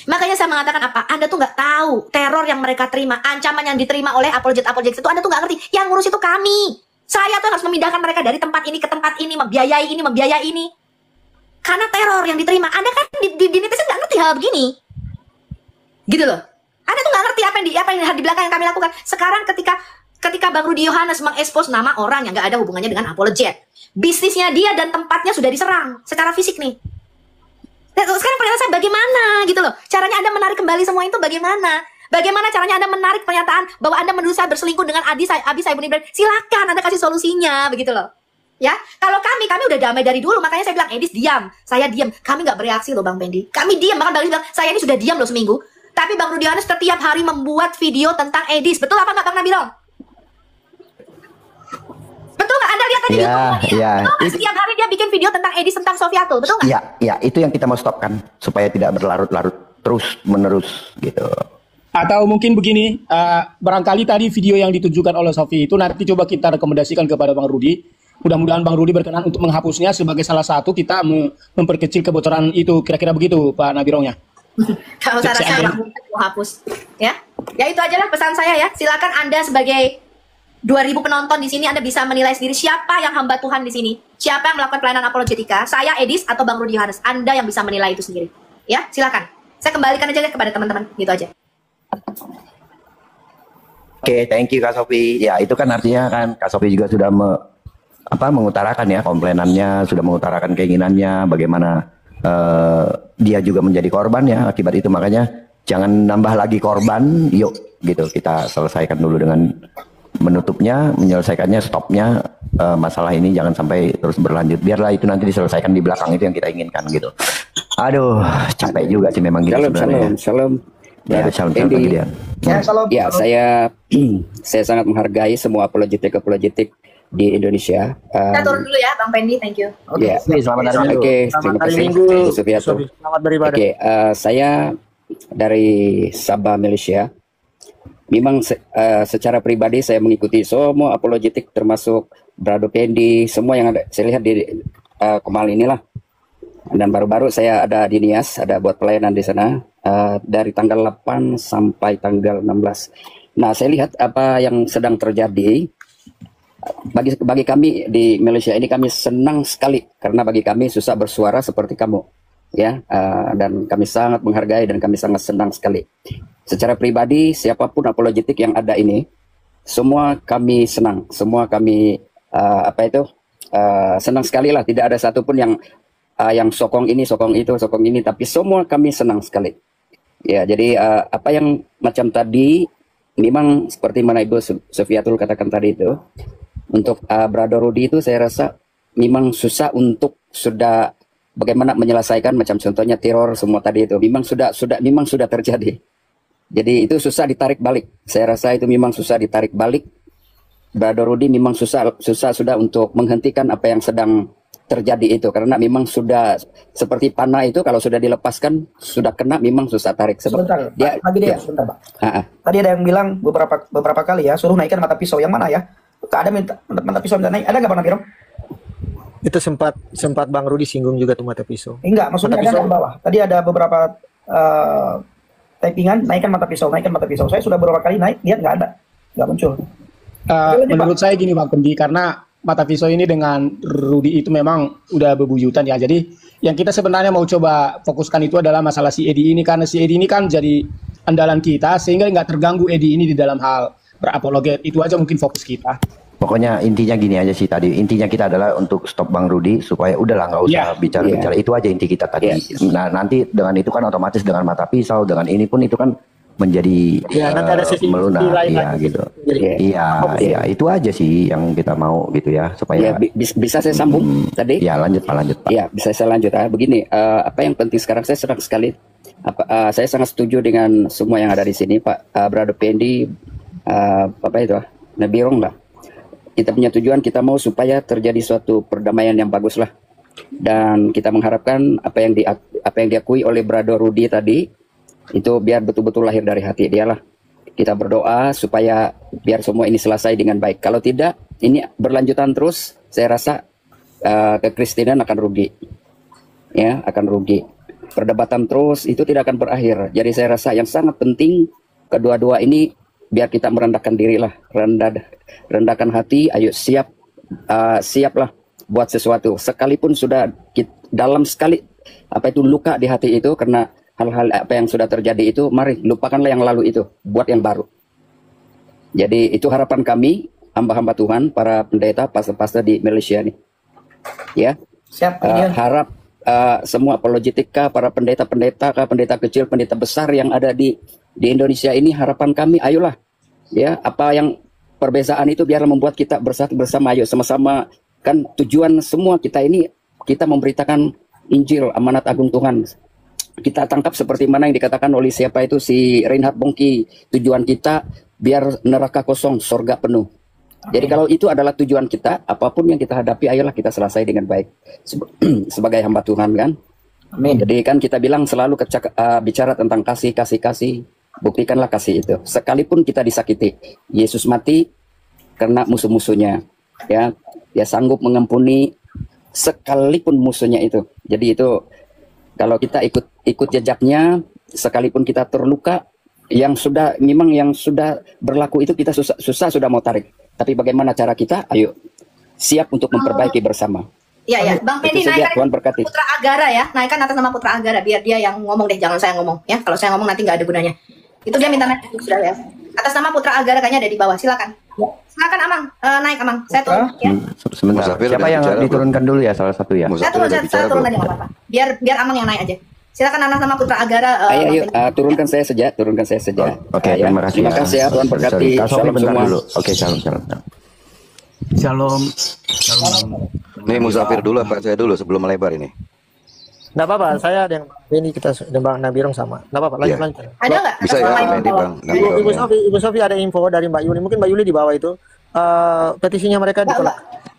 A: Makanya saya mengatakan apa? Anda tuh nggak tahu teror yang mereka terima, ancaman yang diterima oleh apologet itu Anda tuh nggak ngerti. Yang ngurus itu kami. Saya tuh harus memindahkan mereka dari tempat ini ke tempat ini, membiayai ini. Karena teror yang diterima. Anda kan di netizen nggak ngerti hal begini. Gitu loh. Anda tuh nggak ngerti apa yang di belakang yang kami lakukan. Sekarang ketika Bang Rudy Yohanes mengekspos nama orang yang nggak ada hubungannya dengan apologet, bisnisnya dia dan tempatnya sudah diserang secara fisik nih. Nah, sekarang pertanyaan saya bagaimana gitu loh. Caranya Anda menarik kembali semua itu bagaimana? Bagaimana caranya Anda menarik pernyataan bahwa Anda menuduh saya berselingkuh dengan Abi Saifuddin Ibrahim? Silakan Anda kasih solusinya begitu loh. Ya, kalau kami udah damai dari dulu, makanya saya bilang Edis diam, saya diam. Kami nggak bereaksi loh Bang Pendi. Kami diam, bahkan Bang Edis bilang saya ini sudah diam loh seminggu. Tapi Bang Rudy Yohanes setiap hari membuat video tentang Edis. Betul apa nggak Bang Nabilong? Betul nggak? Anda lihat tadi
D: ya,
A: YouTube-nya?
D: ya.
A: Betul nggak? Setiap hari dia bikin video tentang Edis, tentang Sofiatul, betul nggak?
D: Ya, itu yang kita mau stopkan supaya tidak berlarut-larut terus menerus gitu.
B: Atau mungkin begini, barangkali tadi video yang ditujukan oleh Sofi itu nanti coba kita rekomendasikan kepada Bang Rudi. Mudah-mudahan Bang Rudi berkenan untuk menghapusnya sebagai salah satu kita memperkecil kebocoran itu. Kira-kira begitu Pak Nabirongnya.
A: Kalau saran saya Bang Rudi mau hapus. Ya itu aja lah pesan saya ya. Silakan Anda sebagai 2000 penonton di sini Anda bisa menilai sendiri siapa yang hamba Tuhan di sini. Siapa yang melakukan pelayanan apologetika, saya Edis atau Bang Rudi Yohanes. Anda yang bisa menilai itu sendiri. Ya, silakan. Saya kembalikan aja kepada teman-teman, gitu aja.
D: Oke, thank you Kak Sofi. Ya, itu kan artinya kan Kak Sofi juga sudah mengutarakan ya komplainannya, sudah mengutarakan keinginannya, bagaimana dia juga menjadi korban ya akibat itu. Makanya jangan nambah lagi korban, yuk gitu kita selesaikan dulu dengan menutupnya, menyelesaikannya, stopnya masalah ini jangan sampai terus berlanjut. Biarlah itu nanti diselesaikan di belakang, itu yang kita inginkan gitu. Aduh, capek juga sih memang gitu.
F: Shalom.
D: Ya, shalom Gideon.
C: Ya, salam.
F: Ya, saya sangat menghargai semua apologetik di Indonesia.
A: Kita turun dulu ya, Bang Pendi, thank you.
F: Ya,
D: Selamat hari Minggu.
F: Oke, terima kasih. Sufiato.
G: Selamat beribadah.
F: Oke, saya dari Sabah, Malaysia. Memang secara pribadi saya mengikuti semua apologetik termasuk Brado Pendi, semua yang ada. Saya lihat di Kemal inilah. Dan baru-baru saya ada di Nias, ada buat pelayanan di sana dari tanggal 8 sampai tanggal 16. Nah, saya lihat apa yang sedang terjadi. Bagi kami di Malaysia ini kami senang sekali karena bagi kami susah bersuara seperti kamu. Ya, dan kami sangat menghargai dan kami sangat senang sekali. Secara pribadi siapapun apologetik yang ada ini, semua kami senang, semua kami senang sekali lah. Tidak ada satupun yang sokong ini, sokong itu, sokong ini, tapi semua kami senang sekali. Ya, jadi apa yang macam tadi, memang seperti mana Ibu Sofiatul katakan tadi itu, untuk Brother Rudy itu saya rasa memang susah untuk sudah bagaimana menyelesaikan macam contohnya teror semua tadi itu, memang sudah terjadi. Jadi itu susah ditarik balik. Saya rasa itu memang susah ditarik balik. Brother Rudy memang susah sudah untuk menghentikan apa yang sedang terjadi itu karena memang sudah seperti panah itu kalau sudah dilepaskan sudah kena memang susah tarik.
C: Sebentar,
F: dia,
C: lagi deh,
F: ya.
C: sebentar Pak. Tadi ada yang bilang beberapa kali ya, suruh naikkan mata pisau yang mana ya? Ada mata pisau minta naik, ada nggak Bang Nabirong?
G: Itu sempat Bang Rudi singgung juga tuh mata pisau.
C: Enggak, maksudnya ada di bawah. Tadi ada beberapa typingan, naikkan mata pisau. Saya sudah beberapa kali naik, lihat nggak muncul.
B: Menurut saya gini Bang Pendi, karena mata pisau ini dengan Rudi itu memang udah bebuyutan ya. Jadi yang kita sebenarnya mau coba fokuskan itu adalah masalah si Edi ini, karena si Edi ini kan jadi andalan kita sehingga nggak terganggu Edi ini di dalam hal berapologet. Itu aja mungkin fokus kita. Pokoknya intinya gini aja sih tadi. Intinya kita adalah untuk stop Bang Rudi supaya udahlah nggak usah bicara-bicara. Itu aja inti kita tadi. Nah nanti dengan itu kan otomatis dengan mata pisau, dengan ini pun itu kan menjadi
G: nanti ada sesi
B: melunak
G: lain
B: ya
G: lagi.
B: gitu. Iya, itu aja sih yang kita mau gitu ya supaya
F: bisa saya sambung tadi?
B: Ya, lanjut Pak.
F: Ya, bisa saya lanjut. Begini, apa yang penting sekarang saya senang sekali. Saya sangat setuju dengan semua yang ada di sini, Pak Brother Pendi, Nabirong lah. Kita punya tujuan, kita mau supaya terjadi suatu perdamaian yang bagus lah. Dan kita mengharapkan apa yang diakui oleh Brother Rudy tadi itu biar betul-betul lahir dari hati dia lah. Kita berdoa supaya biar semua ini selesai dengan baik. Kalau tidak, ini berlanjutan terus, saya rasa kekristenan akan rugi. Ya, akan rugi. Perdebatan terus itu tidak akan berakhir. Jadi saya rasa yang sangat penting kedua-dua ini biar kita merendahkan diri lah, rendahkan hati, ayo siaplah buat sesuatu. Sekalipun sudah dalam sekali luka di hati itu karena hal-hal apa yang sudah terjadi itu, mari lupakanlah yang lalu itu, buat yang baru. Jadi itu harapan kami, hamba-hamba Tuhan, para pendeta, pastor-pastor di Malaysia nih. Ya,
C: siap.
F: Harap semua apologetika, para pendeta-pendeta, pendeta kecil, pendeta besar yang ada di Indonesia ini, harapan kami, ayolah, ya, apa yang perbezaan itu biarlah membuat kita bersatu bersama, ayo sama-sama, kan tujuan semua kita ini, kita memberitakan Injil, amanat agung Tuhan. Kita tangkap seperti mana yang dikatakan oleh siapa itu, si Reinhard Bonnke, tujuan kita biar neraka kosong, sorga penuh. Jadi kalau itu adalah tujuan kita, apapun yang kita hadapi, ayolah kita selesai dengan baik sebagai hamba Tuhan kan.
C: Amin.
F: Jadi kan kita bilang selalu bicara tentang kasih. buktikanlah kasih itu. Sekalipun kita disakiti, Yesus mati karena musuh-musuhnya. Ya, dia sanggup mengampuni sekalipun musuhnya itu. Jadi itu kalau kita ikut jejaknya, sekalipun kita terluka, yang sudah berlaku itu kita susah sudah mau tarik. Tapi bagaimana cara kita? Ayo siap untuk memperbaiki bersama.
A: Iya ya, Bang Pendi
F: Itu saja,
A: naikkan
F: Tuhan berkati.
A: Putra Agara ya, naikkan atas nama Putra Agara biar dia yang ngomong deh, jangan saya ngomong ya. Kalau saya ngomong nanti nggak ada gunanya. Itu dia minta naik sudah ya. Atas nama Putra Agara kayaknya ada di bawah, silakan. Silakan Amang, naik Amang. Saya turun ya.
D: Sebentar.
E: Musafir
D: Siapa
E: udah
D: yang
E: bicara,
D: diturunkan dulu ya salah satu ya?
A: Saya turun, saya turun aja nggak apa-apa. Biar Amang yang naik aja. Silakan atas nama Putra Agara.
F: Ayo,
A: Bang Pendi.
F: turunkan saya saja.
D: Oke,
F: Ya,
D: terima kasih.
F: Terima kasih ya, Tuhan berkati.
D: Kak Sofi
F: Salam
D: bentar
F: semua.
D: dulu. Oke, shalom.
B: Shalom.
E: Nih Musafir dulu Pak, saya dulu sebelum melebar ini.
G: Nggak apa-apa, saya dan ini kita dan Bang Nabirong sama. Nggak apa-apa,
E: Iya.
G: lanjut.
A: Ada nggak?
E: Bisa
A: Atas
E: ya
A: nama
E: Bang
A: Ibu
E: Pendi
A: Bawah.
E: Bang. Nabirong, ya.
G: Ibu Sofi ada info dari Mbak Yuli. Mungkin Mbak Yuli di bawah itu petisinya mereka ditolak.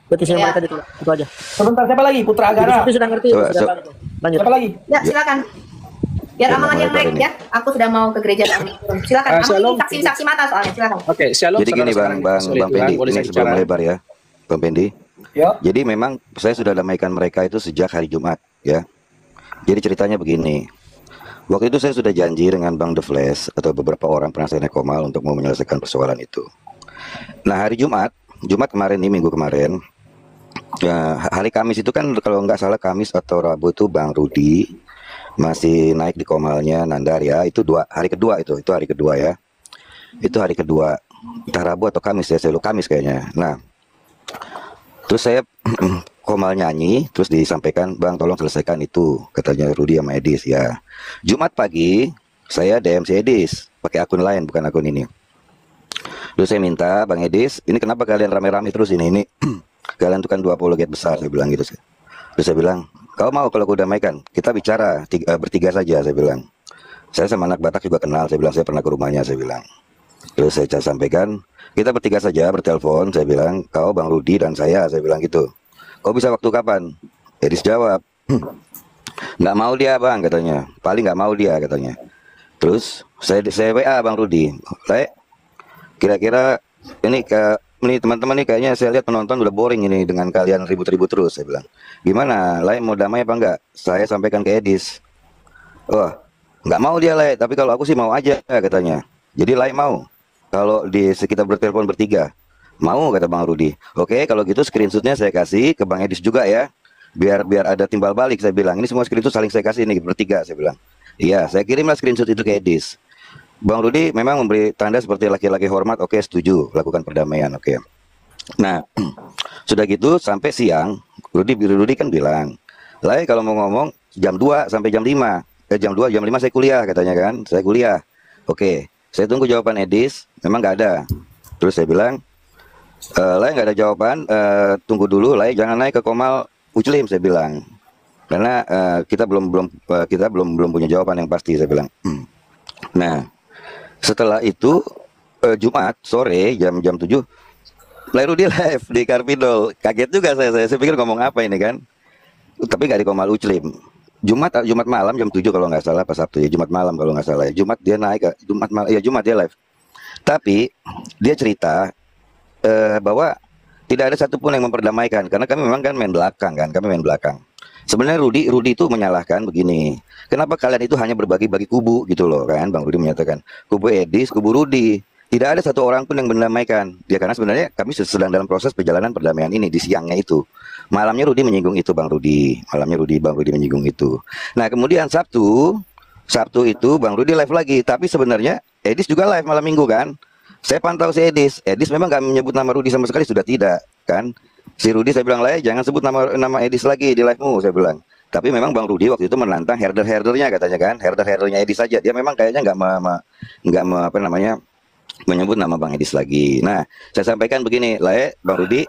G: Petisinya
A: Iya.
G: mereka ditolak. Itu aja.
C: Sebentar, siapa lagi? Putra
G: Ibu
C: Agara.
G: Sofi sudah ngerti.
E: Coba,
G: sudah
E: coba.
G: tahu itu. Lanjut.
C: Siapa lagi?
A: Ya, silakan. Biar
E: Ya,
A: Amang aja yang
E: melebar
A: naik
E: ini.
A: ya. Aku sudah mau ke gereja. Silakan. Amang
H: Shalom.
A: ini saksi mata soalnya, silakan.
H: Oke, shalom.
E: Jadi gini
H: saudara-saudara
E: Bang
H: yang dikasihi
E: Pendi,
H: Tuhan, boleh
E: ini
H: saya
E: sebelum
H: bicara?
E: melebar ya, Bang Pendi.
C: Ya.
E: Jadi memang saya sudah damaikan mereka itu sejak hari Jumat ya. Jadi ceritanya begini. Waktu itu saya sudah janji dengan Bang The Flash atau beberapa orang pernah saya naik Komal untuk mau menyelesaikan persoalan itu. Nah hari Jumat kemarin nih, minggu kemarin, ya, hari Kamis itu kan kalau nggak salah Kamis atau Rabu itu Bang Rudi masih naik di Komalnya Nandar ya. Itu hari kedua itu hari kedua ya. Itu hari kedua, entah Rabu atau Kamis ya, saya lupa, Kamis kayaknya. Nah terus saya Komal nyanyi, terus disampaikan, Bang tolong selesaikan itu, katanya Rudi sama Edis ya. Jumat pagi saya DM si Edis pakai akun lain, bukan akun ini. Terus saya minta, Bang Edis, ini kenapa kalian rame-rame terus ini kalian tuh kan 2 apologet besar, saya bilang gitu. Terus saya bilang, kau mau kalau aku damaikan, kita bicara bertiga saja, saya bilang. Saya sama anak Batak juga kenal, saya bilang, saya pernah ke rumahnya, saya bilang. Terus saya sampaikan, kita bertiga saja bertelepon, saya bilang, kau Bang Rudi dan saya bilang gitu. Kau bisa waktu kapan? Edis jawab, nggak mau dia Bang, katanya. Paling nggak mau dia, katanya. Terus saya WA Bang Rudi, kira-kira ini teman-teman nih kayaknya saya lihat penonton udah boring ini dengan kalian ribut-ribut terus, saya bilang. Gimana, Lai mau damai apa enggak? Saya sampaikan ke Edis. Oh, nggak mau dia Lai, tapi kalau aku sih mau aja, katanya. Jadi Lai mau. Kalau di kita bertelepon bertiga, mau, kata Bang Rudi. Oke, kalau gitu screenshotnya saya kasih ke Bang Edis juga ya. Biar ada timbal balik, saya bilang. Ini semua screenshot saling saya kasih nih bertiga, saya bilang. Iya, saya kirimlah screenshot itu ke Edis. Bang Rudi memang memberi tanda seperti laki-laki hormat, oke setuju, lakukan perdamaian, oke. Nah, sudah gitu sampai siang, Rudi kan bilang, Lai kalau mau ngomong jam 2 sampai jam 5. Jam 2, jam 5 saya kuliah, katanya kan. Saya kuliah. Oke, saya tunggu jawaban Edis, memang nggak ada. Terus saya bilang, Lai nggak ada jawaban, tunggu dulu, Lai jangan naik ke Komal Uclim, saya bilang. Karena kita belum punya jawaban yang pasti, saya bilang. Nah, setelah itu Jumat sore jam 7 Lai Rudi live di Karpidol. Kaget juga saya pikir ngomong apa ini kan. Tapi nggak di Komal Uclim. Jumat malam jam 7 kalau nggak salah, pas Sabtu ya, Jumat malam kalau nggak salah ya. Jumat dia naik, Jumat dia live. Tapi dia cerita bahwa tidak ada satupun yang memperdamaikan karena kami memang kan main belakang. Sebenarnya Rudi itu menyalahkan begini. Kenapa kalian itu hanya berbagi-bagi kubu gitu loh kan? Bang Rudi menyatakan kubu Edis, kubu Rudi. Tidak ada satu orang pun yang mendamaikan. Ya karena sebenarnya kami sedang dalam proses perjalanan perdamaian ini di siangnya itu. Malamnya Rudi menyinggung itu Bang Rudi. Bang Rudi menyinggung itu. Nah, kemudian Sabtu itu Bang Rudi live lagi, tapi sebenarnya Edis juga live malam Minggu kan? Saya pantau si Edis memang gak menyebut nama Rudi sama sekali, sudah tidak kan? Si Rudi saya bilang, Lai jangan sebut nama Edis lagi di live-mu, saya bilang. Tapi memang Bang Rudi waktu itu menantang herder-herdernya katanya kan, herder-herdernya Edis saja. Dia memang kayaknya nggak menyebut nama Bang Edis lagi. Nah, saya sampaikan begini, Lai, Bang Rudi,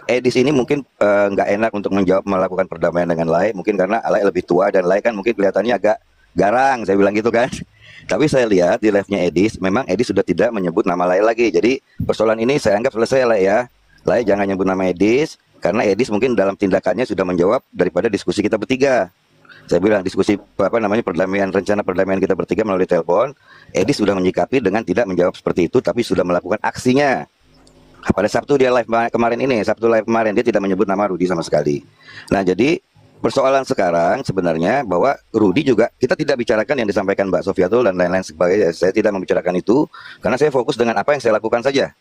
E: Edis ini mungkin nggak enak untuk melakukan perdamaian dengan Lai, mungkin karena Lai lebih tua dan Lai kan mungkin kelihatannya agak garang, saya bilang gitu kan. Tapi saya lihat di live-nya Edis, memang Edis sudah tidak menyebut nama Lai lagi. Jadi persoalan ini saya anggap selesai Lai ya. Lai jangan nyebut nama Edis, karena Edis mungkin dalam tindakannya sudah menjawab daripada diskusi kita bertiga. Saya bilang diskusi perdamaian, rencana perdamaian kita bertiga melalui telepon. Edis sudah menyikapi dengan tidak menjawab seperti itu, tapi sudah melakukan aksinya. Pada Sabtu dia live kemarin ini, Sabtu live kemarin dia tidak menyebut nama Rudy sama sekali. Nah, jadi persoalan sekarang sebenarnya bahwa Rudy juga kita tidak bicarakan yang disampaikan Mbak Sofiatul dan lain-lain sebagainya. Saya tidak membicarakan itu karena saya fokus dengan apa yang saya lakukan saja.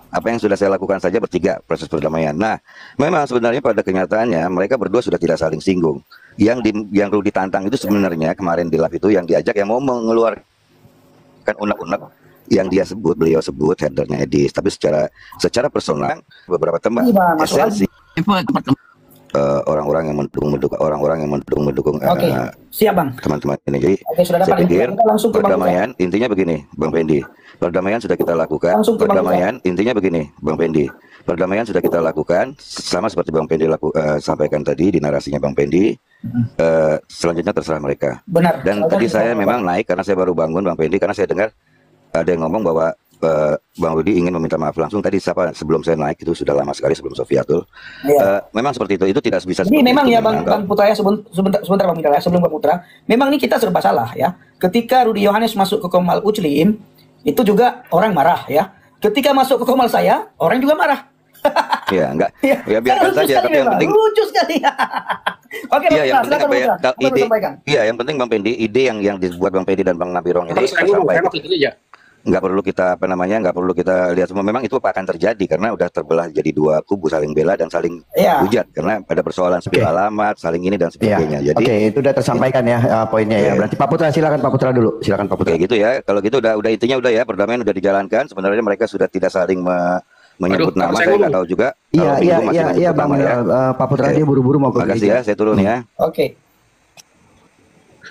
E: Apa yang sudah saya lakukan saja bertiga proses perdamaian. Nah, memang sebenarnya pada kenyataannya mereka berdua sudah tidak saling singgung. Yang Rudy tantang itu sebenarnya kemarin di live itu yang diajak yang mau mengeluarkan unek-unek yang beliau sebut headernya Edis. Tapi secara personal beberapa teman esensi orang-orang yang mendukung
C: Oke, siap Bang.
E: teman-teman ini. Jadi
C: Oke, sudah
E: saya
C: dapat.
E: pikir
C: Kita langsung ke Bang
E: perdamaian intinya begini, Bang Pendi. Perdamaian sudah kita lakukan.
C: Langsung ke Bang
E: Perdamaian intinya begini, Bang Pendi. Perdamaian sudah kita lakukan sama seperti Bang Pendi sampaikan tadi di narasinya Bang Pendi. Selanjutnya terserah mereka.
C: Benar.
E: Dan
C: Soalnya
E: tadi
C: kita-
E: saya memang naik karena saya baru bangun Bang Pendi karena saya dengar ada yang ngomong bahwa Bang Rudy ingin meminta maaf langsung. Tadi sebelum saya naik itu sudah lama sekali sebelum Sofiatul.
C: Iya.
E: Memang seperti itu tidak bisa.
C: Jadi memang
E: itu
C: ya Bang Putra ya, sebentar Bang Mitra ya, sebelum Bang Putra, memang ini kita serba salah ya. Ketika Rudy Yohanes masuk ke Komal Uclim, itu juga orang marah ya. Ketika masuk ke Komal saya, orang juga marah.
E: Ya enggak.
C: Ya,
E: Ya biarkan
C: lucu
E: saja.
C: sekali
E: Tapi yang
C: memang,
E: penting
C: lucu sekali. Oke, Bang
E: iya, yang
C: Putra,
E: penting
C: silakan
E: apa ya?
C: Bang Putra.
E: Ide,
C: Sampaikan.
E: iya, yang penting Bang Pendi, ide yang dibuat Bang Pendi dan Bang Nabirong ini
H: Harus saya ngomong,
E: sampai
H: saya mau itu aja.
E: nggak perlu kita nggak perlu kita lihat semua. Memang itu akan terjadi karena udah terbelah jadi dua kubu, saling bela dan saling
C: Iya.
E: hujat karena ada persoalan spill alamat, saling ini dan
D: Iya.
E: sebagainya. Jadi
D: Oke, itu udah tersampaikan ya poinnya ya. Berarti Pak Putra, silakan Pak Putra dulu. Silakan Pak Putra.
E: kayak gitu ya. Kalau gitu udah intinya udah ya, perdamaian udah dijalankan. Sebenarnya mereka sudah tidak saling menyebut
H: Aduh,
E: nama.
H: saya
E: Saya nggak
H: ngomong.
E: tahu juga.
D: Iya,
E: Kalau
D: iya,
E: Minggu masih
D: iya,
E: menyebut
D: iya Bang
E: nama ya.
D: Pak Putra
E: Oke.
D: dia buru-buru mau ke
E: Makasih ya,
D: gereja.
E: saya turun ya.
C: Oke.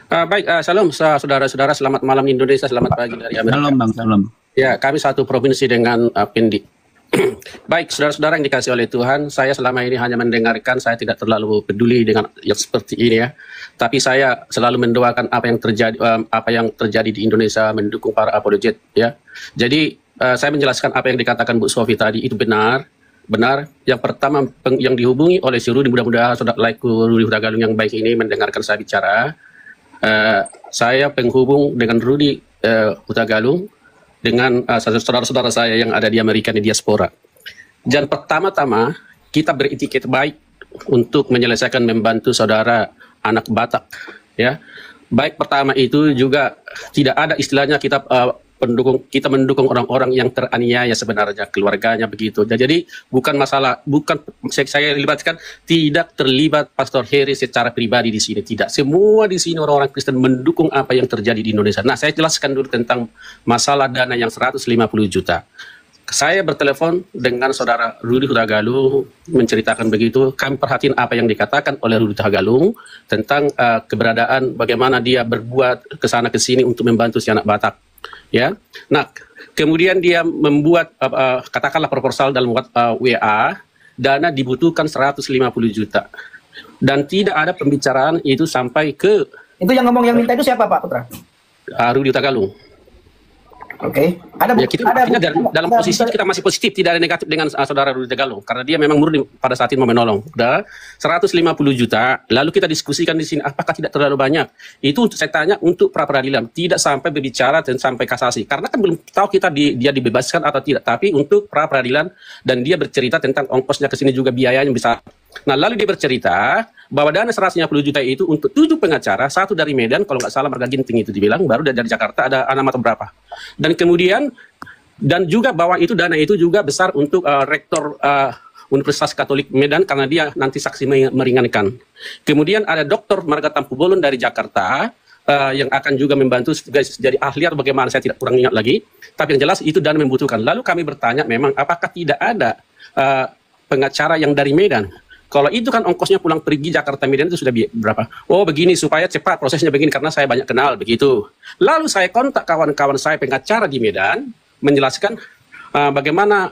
H: Baik, salam saudara-saudara, selamat malam Indonesia, selamat pagi dari Amerika.
B: Salam Bang, salam.
H: Ya, kami satu provinsi dengan Pendi. Baik, saudara-saudara yang dikasih oleh Tuhan, saya selama ini hanya mendengarkan, saya tidak terlalu peduli dengan yang seperti ini ya. Tapi saya selalu mendoakan apa yang terjadi di Indonesia, mendukung para apologet ya. Jadi saya menjelaskan apa yang dikatakan Bu Sofi tadi itu benar. Yang pertama yang dihubungi oleh si Rudy, mudah-mudahan saudara laiku Rudy Hutagalung yang baik ini mendengarkan saya bicara. Saya penghubung dengan Rudy Hutagalung dengan saudara-saudara saya yang ada di Amerika di diaspora. Dan pertama-tama kita beretiket baik untuk menyelesaikan membantu saudara anak Batak ya. Baik pertama itu juga tidak ada istilahnya kita mendukung orang-orang yang teraniaya sebenarnya keluarganya begitu. Jadi bukan saya libatkan, tidak terlibat Pastor Heri secara pribadi di sini, tidak. Semua di sini orang-orang Kristen mendukung apa yang terjadi di Indonesia. Nah, saya jelaskan dulu tentang masalah dana yang 150 juta. Saya bertelepon dengan saudara Rudy Hutagalung menceritakan begitu. Kami perhatiin apa yang dikatakan oleh Rudy Hutagalung tentang keberadaan bagaimana dia berbuat ke sana ke sini untuk membantu si anak Batak. Ya, nah kemudian dia membuat katakanlah proposal dalam WA, dana dibutuhkan 150 juta dan tidak ada pembicaraan itu sampai ke
C: Itu yang ngomong yang minta itu siapa Pak Putra?
H: Rudy Hutagalung.
C: Oke. Ada
H: Ya, kita artinya dalam posisi kita masih positif, tidak ada negatif dengan saudara Rudy Hutagalung karena dia memang murni pada saat ini mau menolong. Udah 150 juta, lalu kita diskusikan di sini apakah tidak terlalu banyak. Itu saya tanya untuk pra peradilan, tidak sampai berbicara dan sampai kasasi. Karena kan belum tahu kita dia dibebaskan atau tidak, tapi untuk pra peradilan dan dia bercerita tentang ongkosnya ke sini juga biayanya besar. Nah, lalu dia bercerita bahwa dana 150 juta itu untuk 7 pengacara, 1 dari Medan, kalau nggak salah Marga Ginting itu dibilang, baru dari Jakarta ada anak atau berapa. Dan kemudian, dan juga bahwa itu dana itu juga besar untuk rektor Universitas Katolik Medan, karena dia nanti saksi meringankan. Kemudian ada Dr. Marga Tampubolon dari Jakarta, yang akan juga membantu jadi ahli atau bagaimana, saya tidak kurang ingat lagi. Tapi yang jelas itu dana membutuhkan. Lalu kami bertanya memang apakah tidak ada pengacara yang dari Medan? Kalau itu kan ongkosnya pulang pergi Jakarta Medan itu sudah berapa? Oh begini supaya cepat prosesnya begini karena saya banyak kenal begitu. Lalu saya kontak kawan-kawan saya pengacara di Medan menjelaskan bagaimana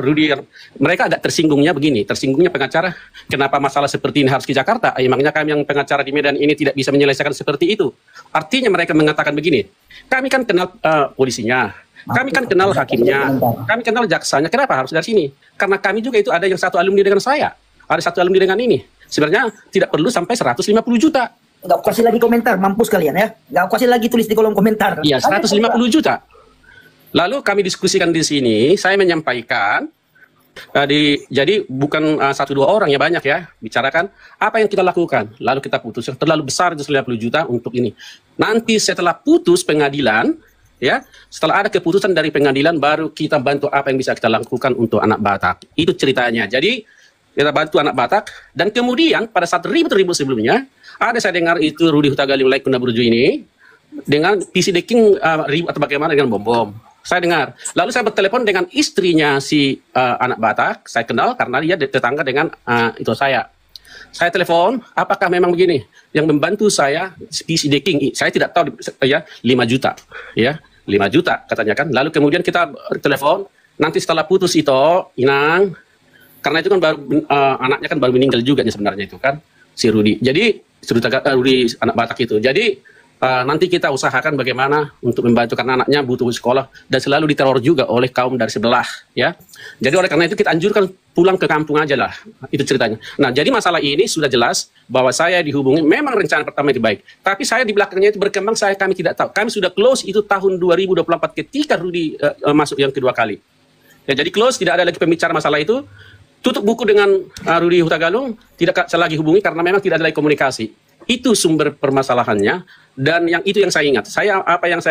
H: Rudy, mereka agak tersinggungnya begini, tersinggungnya pengacara kenapa masalah seperti ini harus ke Jakarta? Emangnya kami yang pengacara di Medan ini tidak bisa menyelesaikan seperti itu? Artinya mereka mengatakan begini, kami kan kenal polisinya, kami kan kenal hakimnya, kami kenal jaksanya, kenapa harus dari sini? Karena kami juga itu ada yang satu alumni dengan saya. Ada satu alumni dengan ini. Sebenarnya tidak perlu sampai 150 juta.
C: Nggak kasih lagi komentar, mampus kalian ya. Nggak kasih lagi tulis di kolom komentar.
H: Iya, 150 juta. Lalu kami diskusikan di sini, saya menyampaikan jadi bukan 1-2 orang ya, banyak ya, bicarakan apa yang kita lakukan. Lalu kita putus, terlalu besar itu 50 juta untuk ini. Nanti setelah putus pengadilan, ya, setelah ada keputusan dari pengadilan, baru kita bantu apa yang bisa kita lakukan untuk anak Batak. Itu ceritanya. Jadi kita bantu anak Batak, dan kemudian pada saat ribut-ribut sebelumnya, ada saya dengar itu Rudi Hutagalung Laikuna Burju ini dengan PC Decking ribut atau bagaimana dengan bom-bom. Saya dengar. Lalu saya bertelepon dengan istrinya si anak Batak. Saya kenal karena dia tetangga dengan itu saya. Saya telepon, apakah memang begini? Yang membantu saya PC Decking, saya tidak tahu ya, 5 juta. Ya, 5 juta katanya kan. Lalu kemudian kita telepon, nanti setelah putus itu, Inang, karena itu kan baru anaknya kan baru meninggal juga sebenarnya itu kan, si Rudi. Jadi Rudi anak Batak itu. Jadi nanti kita usahakan bagaimana untuk membantu karena anaknya butuh sekolah dan selalu diteror juga oleh kaum dari sebelah ya. Jadi oleh karena itu kita anjurkan pulang ke kampung aja lah, itu ceritanya. Nah, jadi masalah ini sudah jelas bahwa saya dihubungi, memang rencana pertama itu baik, tapi saya di belakangnya itu berkembang, kami tidak tahu. Kami sudah close itu tahun 2024 ketika Rudi masuk yang kedua kali. Ya, jadi close, tidak ada lagi pembicara masalah itu. Tutup buku dengan Rudi Hutagalung, tidak lagi hubungi karena memang tidak ada lagi komunikasi. Itu sumber permasalahannya, dan yang itu yang saya ingat. Saya apa yang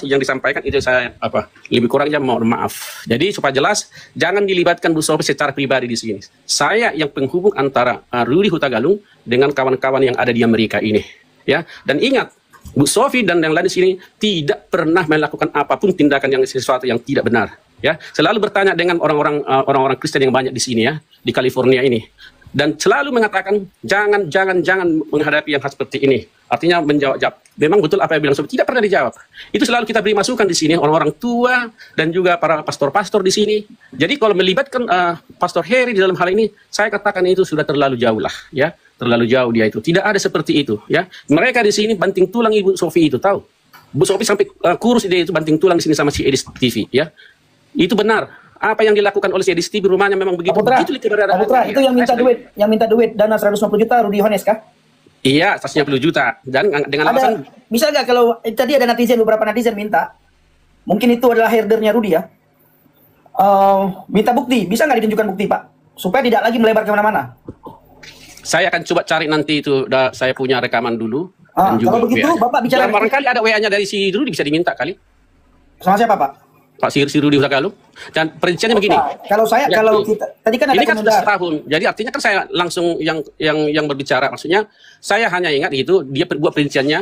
H: yang disampaikan itu saya lebih kurangnya mohon maaf. Jadi supaya jelas, jangan dilibatkan Bu Sofi secara pribadi di sini. Saya yang penghubung antara Rudi Hutagalung dengan kawan-kawan yang ada di Amerika ini, ya. Dan ingat, Bu Sofi dan yang lain di sini tidak pernah melakukan apapun tindakan yang sesuatu yang tidak benar, ya. Selalu bertanya dengan orang-orang Kristen yang banyak di sini ya, di California ini. Dan selalu mengatakan jangan menghadapi yang seperti ini. Artinya menjawab. Memang betul apa yang bilang Sofi, tidak pernah dijawab. Itu selalu kita beri masukan di sini, orang-orang tua dan juga para pastor-pastor di sini. Jadi kalau melibatkan Pastor Heri di dalam hal ini, saya katakan itu sudah terlalu jauh lah, ya. Terlalu jauh dia itu. Tidak ada seperti itu, ya. Mereka di sini banting tulang Ibu Sofi itu, tahu. Bu Sofi sampai kurus dia itu banting tulang di sini sama si Edis TV, ya. Itu benar. Apa yang dilakukan oleh si Edis TV rumahnya memang begitu.
C: Pak Putra, itu yang minta duit dana 150 juta Rudi Yohanes kah?
H: Iya, 150 juta. Dan dengan alasan
C: bisa nggak kalau tadi ada beberapa netizen minta, mungkin itu adalah herdernya Rudi ya. Minta bukti, bisa nggak ditunjukkan bukti Pak? Supaya tidak lagi melebar kemana-mana.
H: Saya akan coba cari nanti itu, saya punya rekaman dulu.
C: Kalau begitu Bapak bicara.
H: Barangkali ada WA-nya dari si Rudi bisa diminta kali.
C: Sama siapa Pak?
H: Pak si Rudi Hutagalung. Dan perinciannya begini.
C: Kalau kita tadi kan ada
H: ini kan sudah setahun. Jadi artinya kan saya langsung yang berbicara. Maksudnya saya hanya ingat itu dia buat perinciannya.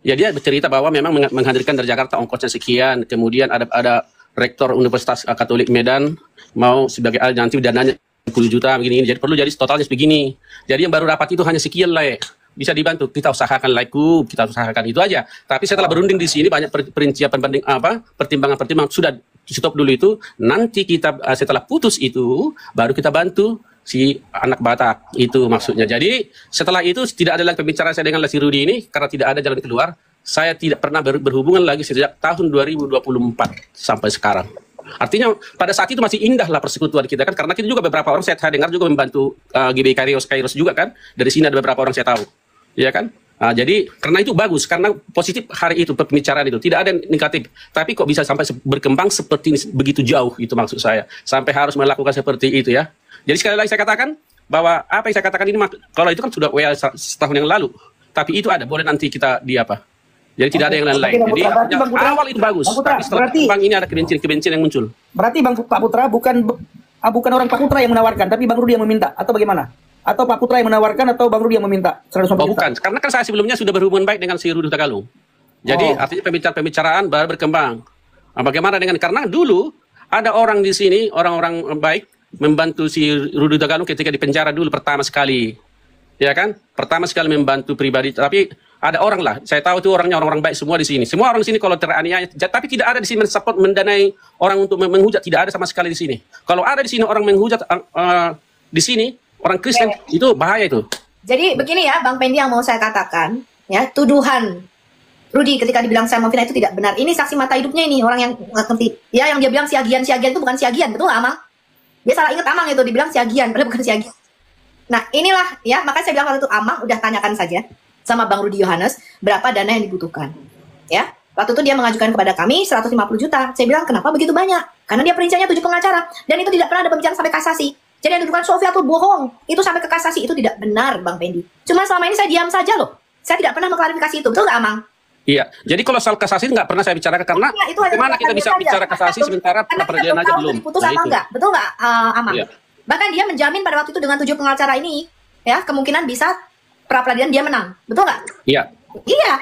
H: Ya dia bercerita bahwa memang menghadirkan dari Jakarta ongkosnya sekian. Kemudian ada rektor Universitas Katolik Medan mau sebagai nanti dananya 10 juta begini. Jadi perlu jadi totalnya begini. Jadi yang baru dapat itu hanya sekian lah. Bisa dibantu, kita usahakan kita usahakan itu aja. Tapi setelah berunding di sini banyak perincian pertimbangan sudah stop dulu itu. Nanti kita setelah putus itu baru kita bantu si anak Batak itu maksudnya. Jadi setelah itu tidak ada lagi pembicaraan saya dengan si Rudi ini karena tidak ada jalan keluar. Saya tidak pernah berhubungan lagi sejak tahun 2024 sampai sekarang. Artinya pada saat itu masih indah lah persekutuan kita kan, karena kita juga beberapa orang saya dengar juga membantu GBI Kairos juga kan. Dari sini ada beberapa orang saya tahu. Ya kan? Jadi karena itu bagus, karena positif hari itu pembicaraan itu tidak ada negatif. Tapi kok bisa sampai berkembang seperti ini, begitu jauh itu maksud saya. Sampai harus melakukan seperti itu ya. Jadi sekali lagi saya katakan bahwa apa yang saya katakan ini kalau itu kan sudah setahun yang lalu. Tapi itu ada, boleh nanti kita jadi tidak ada yang lain-lain. Jadi awal itu bagus. Tapi setelah berkembang ini ada kebencian yang muncul.
C: Berarti Pak Putra bukan orang Pak Putra yang menawarkan, tapi Bang Rudi yang meminta atau bagaimana? Atau Pak Putra yang menawarkan atau Bang Rudi yang meminta?
H: Bukan, karena kan saya sebelumnya sudah berhubungan baik dengan si Rudi Hutagalung. Jadi artinya pembicaraan baru berkembang. Bagaimana karena dulu ada orang di sini, orang-orang baik membantu si Rudi Hutagalung ketika di penjara dulu pertama sekali. Ya kan? Pertama sekali membantu pribadi, tapi ada orang lah, saya tahu itu orangnya orang-orang baik semua di sini. Semua orang di sini kalau teraniaya, tapi tidak ada di sini mensupport, mendanai orang untuk menghujat, tidak ada sama sekali di sini. Kalau ada di sini orang menghujat di sini, orang Kristen, itu bahaya itu.
A: Jadi begini ya, Bang Pendi yang mau saya katakan, ya tuduhan Rudi ketika dibilang saya memfitnah itu tidak benar. Ini saksi mata hidupnya ini, orang yang ngerti. Ya, yang dia bilang siagian itu bukan siagian, betul nggak Amang? Dia salah ingat Amang itu, dibilang siagian, padahal bukan siagian. Nah inilah ya, makanya saya bilang waktu itu Amang udah tanyakan saja. sama Bang Rudi Yohanes berapa dana yang dibutuhkan. Ya, waktu itu dia mengajukan kepada kami 150 juta. Saya bilang kenapa begitu banyak? Karena dia perinciannya 7 pengacara dan itu tidak pernah ada pembicaraan sampai kasasi. Jadi yang dituduhkan Sofia tuh bohong. Itu sampai ke kasasi, itu tidak benar Bang Pendi. Cuma selama ini saya diam saja loh. Saya tidak pernah mengklarifikasi itu, betul nggak Amang?
H: Iya, jadi kalau soal kasasi nggak pernah saya bicarakan karena
A: Iya, itu hanya
H: bagaimana kita
A: perkataan
H: bisa
A: dia
H: bicara
A: saja.
H: kasasi sementara
A: Karena kita
H: peradilan
A: belum
H: aja
A: tahu
H: belum.
A: itu diputus
H: Nah,
A: apa
H: itu.
A: enggak, betul nggak Amang?
H: Iya.
A: Bahkan dia menjamin pada waktu itu dengan 7 pengacara ini, ya kemungkinan bisa pra peradilan dia menang, betul nggak?
H: Iya.
A: Iya,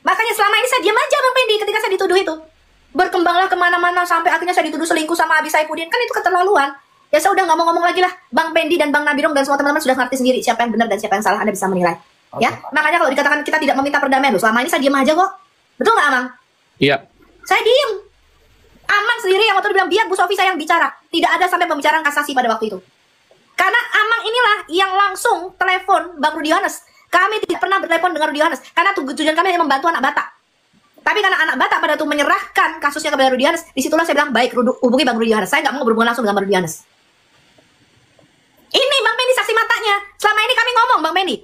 A: makanya selama ini saya diam aja Bang Pendi ketika saya dituduh itu. Berkembanglah kemana-mana sampai akhirnya saya dituduh selingkuh sama Abi Saifuddin, kan itu keterlaluan. Ya saya udah nggak mau ngomong lagi lah, Bang Pendi dan Bang Nabirong dan semua teman-teman sudah ngerti sendiri siapa yang benar dan siapa yang salah, Anda bisa menilai. Ya, makanya kalau dikatakan kita tidak meminta perdamaian, loh, selama ini saya diam aja kok. Betul nggak Amang?
H: Iya.
A: Saya diem. Amang sendiri yang waktu itu bilang, biar Bu Sofi saya yang bicara. Tidak ada sampai pembicaraan kasasi pada waktu itu. Karena Amang inilah yang langsung telepon Bang Rudi Yohanes. Kami tidak pernah bertelepon dengan Rudi Yohanes. Karena tujuan kami hanya membantu anak Batak. Tapi karena anak Batak pada itu menyerahkan kasusnya kepada Rudi Yohanes, disitulah saya bilang, baik, hubungi Bang Rudi Yohanes. Saya nggak mau berhubungan langsung dengan Bang Rudi Yohanes. Ini Bang Pendi saksi matanya. Selama ini kami ngomong Bang Pendi.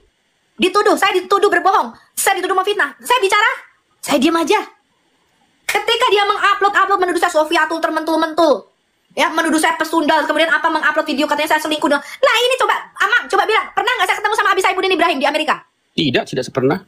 A: Dituduh, saya dituduh berbohong. Saya dituduh memfitnah. Saya bicara, saya diam aja. Ketika dia mengupload menuduh saya Sofiatul termentul-mentul, ya menuduh saya pesundal, kemudian apa mengupload video katanya saya selingkuh dong. Lah ini coba, Amang coba bilang, pernah nggak saya ketemu sama Abi Saifuddin Ibrahim di Amerika?
H: Tidak pernah.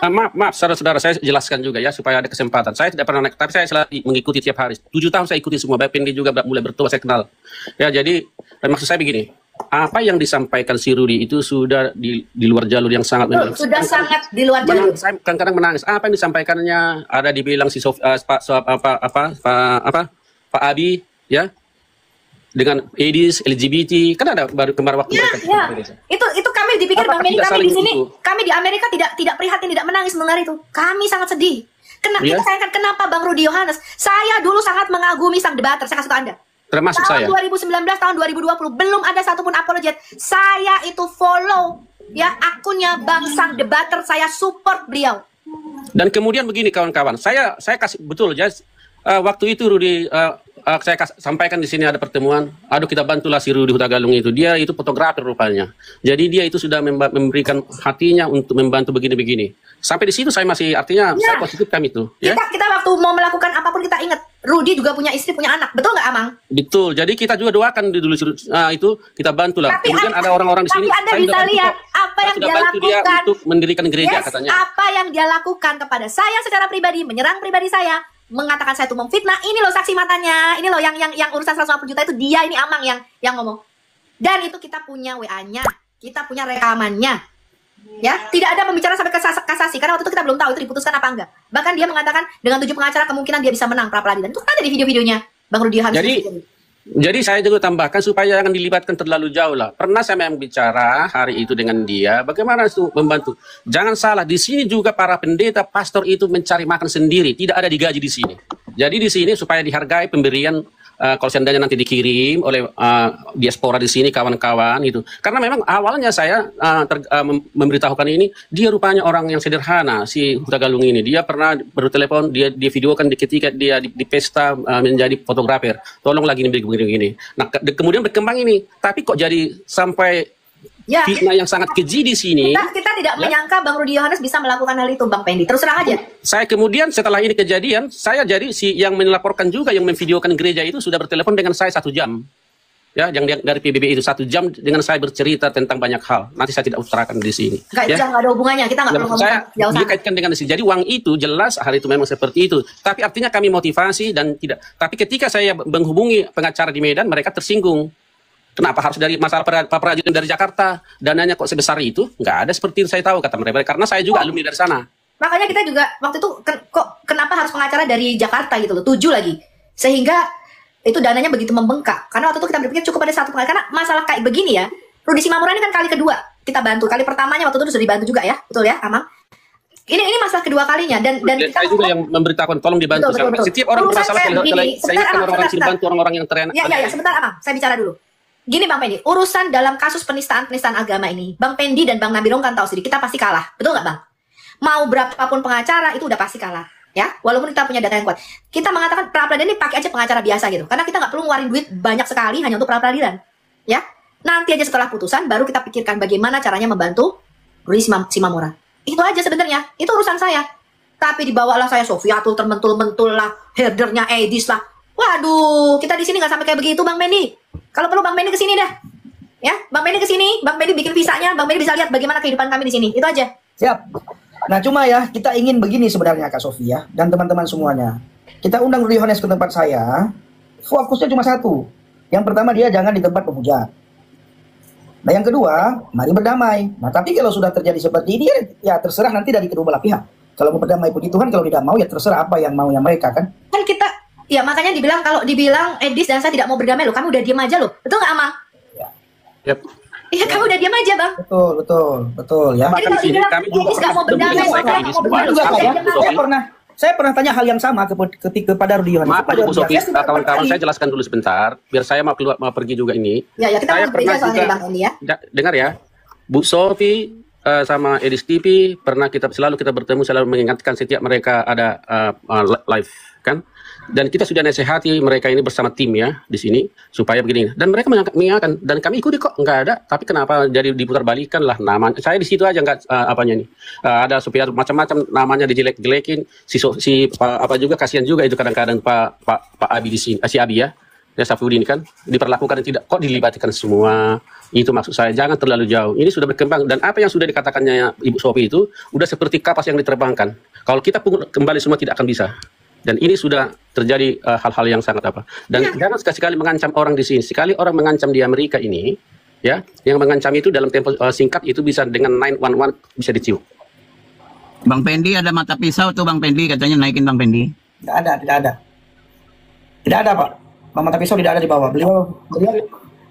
H: Maaf, saudara-saudara, saya jelaskan juga ya supaya ada kesempatan. Saya tidak pernah naik, tapi saya selalu mengikuti tiap hari. 7 tahun saya ikuti semua. Bapak Pendi juga mulai bertua saya kenal. Ya jadi maksud saya begini. Apa yang disampaikan si Rudi itu sudah di luar jalur yang sangat
A: Sudah sangat di luar jalur.
H: Saya kadang-kadang menangis. Apa yang disampaikannya? Ada dibilang si Pak Abi ya dengan AIDS, LGBT, kan ada baru kemarin waktu
A: Ya,
H: mereka.
A: ya. Itu kami dipikir
H: Apakah
A: Bang Pendi,
H: tidak
A: kami di
H: saling
A: sini,
H: itu?
A: kami di Amerika tidak prihatin, tidak menangis mendengar itu. Kami sangat sedih. Kenapa
H: Ya.
A: kita sayangkan kenapa Bang Rudi Yohanes? Saya dulu sangat mengagumi sang debater. Saya kasih tahu Anda.
H: Termasuk
A: Tahun
H: saya.
A: 2019, tahun 2020 belum ada satupun apologet. Saya itu follow ya akunnya Bang Sang Debater, saya support beliau.
H: Dan kemudian begini kawan-kawan, saya kasih betul ya waktu itu Rudi saya sampaikan di sini ada pertemuan, aduh kita bantulah si Rudi Hutagalung itu, dia itu fotografer rupanya, jadi dia itu sudah memberikan hatinya untuk membantu begini-begini. Sampai di situ saya masih artinya
A: Ya.
H: saya positifkan itu. Ya?
A: Kita waktu mau melakukan apapun kita ingat, Rudi juga punya istri, punya anak, betul nggak Amang?
H: Betul, jadi kita juga doakan dulu itu kita bantulah. Kemudian ada orang-orang di sini.
A: Tapi Anda
H: saya
A: bisa
H: sudah bantu
A: lihat
H: kok.
A: apa
H: Saya
A: yang
H: sudah
A: dia
H: bantu dia
A: lakukan.
H: untuk mendirikan gereja
A: Yes,
H: katanya.
A: apa yang dia lakukan kepada saya secara pribadi, menyerang pribadi saya, mengatakan saya itu memfitnah. Ini loh saksi matanya, ini loh yang urusan 150 juta itu dia, ini Amang yang ngomong. Dan itu kita punya WA-nya, kita punya rekamannya. Ya, tidak ada pembicaraan sampai ke kasasi karena waktu itu kita belum tahu itu diputuskan apa enggak. Bahkan dia mengatakan dengan 7 pengacara kemungkinan dia bisa menang pra peradilan. Itu kan ada di video-videonya Bang Rudi Yohanes.
H: Jadi saya juga tambahkan supaya jangan dilibatkan terlalu jauh lah. Pernah saya memang bicara hari itu dengan dia, bagaimana itu membantu. Jangan salah, di sini juga para pendeta, pastor itu mencari makan sendiri, tidak ada digaji di sini. Jadi di sini supaya dihargai pemberian kalau seandainya nanti dikirim oleh diaspora di sini kawan-kawan itu. Karena memang awalnya saya memberitahukan ini, dia rupanya orang yang sederhana si Hutagalung ini. Dia pernah bertelepon, dia videokan ketika dia di pesta menjadi fotografer. Tolong lagi begini. Nah kemudian berkembang ini, tapi kok jadi sampai
A: ya,
H: fitnah yang sangat keji di sini.
A: Kita tidak menyangka Bang Rudi Yohanes bisa melakukan hal itu, Bang Pendi. Terus terang aja.
H: Saya kemudian setelah ini kejadian, saya jadi si yang melaporkan juga, yang memvideokan gereja itu sudah bertelepon dengan saya 1 jam. Ya, yang dari PBB itu 1 jam dengan saya bercerita tentang banyak hal. Nanti saya tidak utarakan di sini.
A: Nggak ada hubungannya. Kita nggak perlu ngomong
H: Saya
A: jauh sana.
H: dikaitkan dengan di sini. Jadi uang itu jelas hari itu memang seperti itu. Tapi artinya kami motivasi dan tidak. Tapi ketika saya menghubungi pengacara di Medan, mereka tersinggung. Kenapa harus dari masalah peradilan dari Jakarta, dananya kok sebesar itu? Nggak ada seperti itu saya tahu, kata mereka. Karena saya juga alumni dari sana.
A: Makanya kita juga waktu itu kok kenapa harus pengacara dari Jakarta gitu loh, 7 lagi. Sehingga itu dananya begitu membengkak. Karena waktu itu kita berpikir cukup ada 1 pengacara. Karena masalah kayak begini ya, Rudi Simamura ini kan kali kedua kita bantu. Kali pertamanya waktu itu sudah dibantu juga ya, betul ya, Amang? Ini masalah kedua kalinya dan kita
H: saya juga yang memberitahukan tolong dibantu.
A: Betul.
H: Setiap orang bermasalah saya ingatkan orang-orang sini bantu orang-orang yang terenak.
A: Ya, sebentar Amang, saya bicara dulu. Gini Bang Pendi, urusan dalam kasus penistaan agama ini, Bang Pendi dan Bang Nabirong kan tahu sendiri, kita pasti kalah, betul nggak Bang? Mau berapapun pengacara itu udah pasti kalah, ya. Walaupun kita punya data yang kuat, kita mengatakan pra peradilan ini pakai aja pengacara biasa gitu, karena kita nggak perlu ngeluarin duit banyak sekali hanya untuk pra peradilan, ya. Nanti aja setelah putusan baru kita pikirkan bagaimana caranya membantu Rudi Simamura. Itu aja sebenarnya. Itu urusan saya. Tapi dibawalah saya Sofiatul termentul-mentul lah, herdernya Edis lah. Waduh, kita di sini nggak sampai kayak begitu, Bang Pendi. Kalau perlu Bang Pendi ke sini dah. Ya, Bang Pendi ke sini, Bang Pendi bikin visanya, Bang Pendi bisa lihat bagaimana kehidupan kami di sini. Itu aja.
C: Siap. Nah, cuma ya, kita ingin begini sebenarnya Kak Sofi ya, dan teman-teman semuanya. Kita undang Rudy Yohanes ke tempat saya, fokusnya cuma satu. Yang pertama, dia jangan di tempat pemuja. Nah, yang kedua, mari berdamai. Nah, tapi kalau sudah terjadi seperti ini, ya terserah nanti dari kedua belah pihak. Kalau mau berdamai puji Tuhan, kalau tidak mau ya terserah apa yang maunya mereka kan.
A: Kan kita, ya makanya dibilang kalau dibilang Edis dan saya tidak mau berdamai loh, kamu udah diam aja loh. Betul nggak, Amang?
H: Yep.
A: Iya, kamu udah diam aja, Bang.
C: Betul ya.
A: Jadi kalau dibilang Edis nggak mau berdamai, saya nggak mau berdamai.
C: Saya pernah tanya hal yang sama kepada Rudy Yohanes.
H: Maaf, Bu Sofi, kawan-kawan saya jelaskan dulu sebentar, biar saya mau pergi juga ini.
A: Ya, kita
H: saya
A: mau berbeda soalnya
H: juga,
A: Bang Endi ya.
H: Dengar ya, Bu Sofi sama Edis TV pernah selalu kita bertemu, selalu mengingatkan setiap mereka ada live kan, dan kita sudah nasihati mereka ini bersama tim ya di sini supaya begini, dan mereka mengingatkan dan kami ikuti kok, nggak ada, tapi kenapa jadi diputar balikan lah nama saya di situ aja nggak apanya nih, ada supaya macam-macam namanya dijelek-jelekin apa juga, kasihan juga itu kadang-kadang Pak Abi di sini, si Abi ya Safudin kan diperlakukan tidak kok dilibatkan semua. Itu maksud saya, jangan terlalu jauh. Ini sudah berkembang dan apa yang sudah dikatakannya Ibu Sofi itu udah seperti kapas yang diterbangkan. Kalau kita pun kembali semua tidak akan bisa. Dan ini sudah terjadi hal-hal yang sangat apa. Dan jangan sekali-sekali mengancam orang di sini. Sekali orang mengancam di Amerika ini, ya, yang mengancam itu dalam tempo singkat itu bisa dengan 911 bisa dicium.
I: Bang Pendi ada mata pisau tuh Bang Pendi, katanya naikin Bang Pendi.
C: Tidak ada. Tidak ada, Pak. Mata pisau tidak ada di bawah.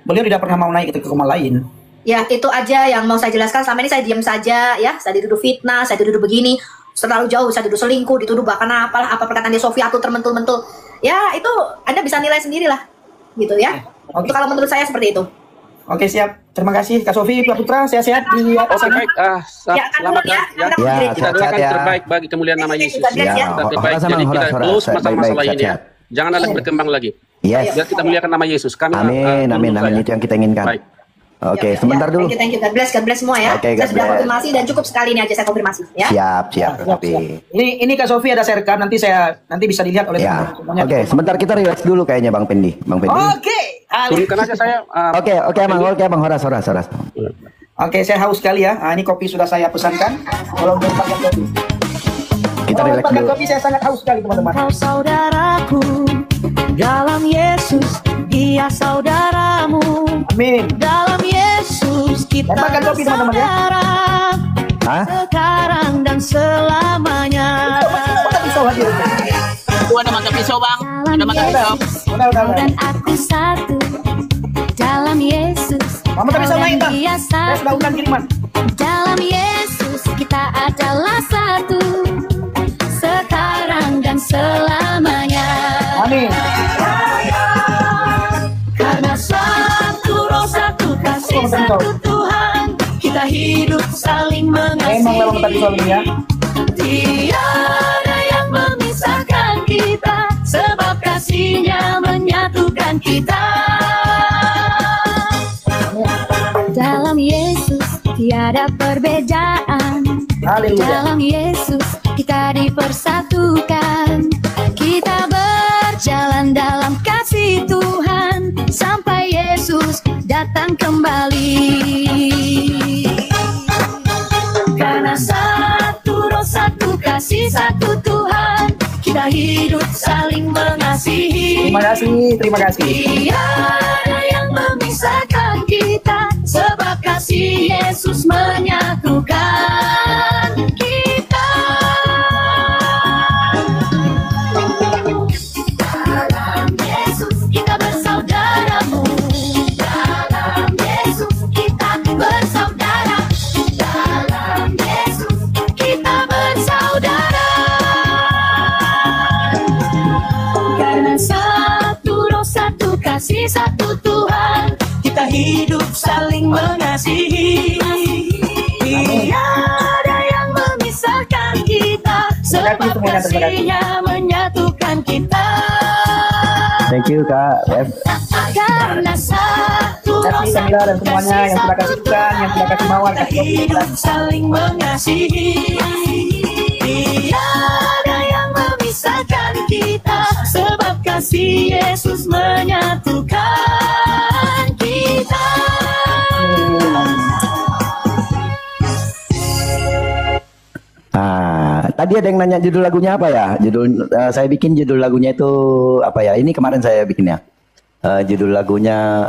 C: Beliau tidak pernah mau naik itu ke rumah lain.
A: Ya, itu aja yang mau saya jelaskan. Selama ini saya diam saja ya. Saya dituduh fitnah, saya dituduh begini. Terlalu jauh, saya dituduh selingkuh, dituduh bahkan apa perkataan dia Sofiatul termentul-mentul. Ya, itu Anda bisa nilai sendirilah. Gitu ya. Itu kalau menurut saya seperti itu.
C: Oke, siap. Terima kasih Kak Sofi, Pak Putra. Sehat-sehat di sana.
H: Baik. Selamat ya. Kita doakan terbaik bagi kemulian nama Yesus. Terbaik. Jadi kita close masalah ini ya. Jangan ada berkembang lagi.
D: Yes.
H: Biar kita muliakan nama Yesus. Kami
D: amin. Itu yang kita inginkan.
H: Baik.
D: Oke, sebentar dulu.
A: Thank you. God bless semua ya.
D: Okay,
A: saya sudah konfirmasi dan cukup sekali ini aja saya konfirmasi ya.
D: Siap.
C: Ini Kak Sofi ada share card, nanti bisa dilihat oleh teman-teman semuanya.
D: Oke, sebentar kita relax dulu kayaknya Bang Pendi.
C: Oke.
H: Turunkan aja saya.
D: Oke, Bang Horas.
C: Oke, saya haus sekali ya. Ini kopi sudah saya pesankan. Kalau belum pakai kopi.
D: Kita relax dulu.
C: Kopi saya sangat haus sekali teman-teman.
J: Kau saudaraku dalam Yesus, Dia saudaramu.
C: Amin.
J: Dalam Yesus kita bersaudara. Sekarang dan selamanya.
I: Aku ada mata pisau Bang. Ada mata pisau.
J: Dan aku satu dalam Yesus.
C: Dia satu.
J: Dalam Yesus kita adalah satu. Sekarang dan selamanya.
C: Amin.
J: Karena satu roh, satu kasih, satu Tuhan, kita hidup saling mengasihi. Tiada yang memisahkan kita, sebab kasih-Nya menyatukan kita. Dalam Yesus tiada perbedaan. Dalam Yesus kita dipersatukan. Kita berjalan dalam kasih Tuhan sampai Yesus datang kembali. Karena satu roh, satu kasih, satu Tuhan, kita hidup saling mengasihi.
C: Terima kasih.
J: Tiada yang memisahkan kita, sebab kasih Yesus menyatukan kita. Dalam Yesus kita bersaudaramu. Dalam Yesus kita bersaudara. Dalam Yesus kita bersaudara. Karena satu roh, satu kasih, satu Tuhan, kita hidup saling mengasihi. Tiada yang memisahkan kita, sebab kasih-Nya menyatukan kita.
D: Thank you Kak F.
J: Karena satu
C: Terima kasih Kamila dan semuanya yang sudah kasih Tuhan, yang sudah kasih mawar,
J: kita hidup saling mengasihi. Tiada yang memisahkan kita, sebab kasih Yesus menyatukan kita.
D: Tadi ada yang nanya judul lagunya apa ya? Saya bikin judul lagunya itu apa ya? Ini kemarin saya bikinnya. Judul lagunya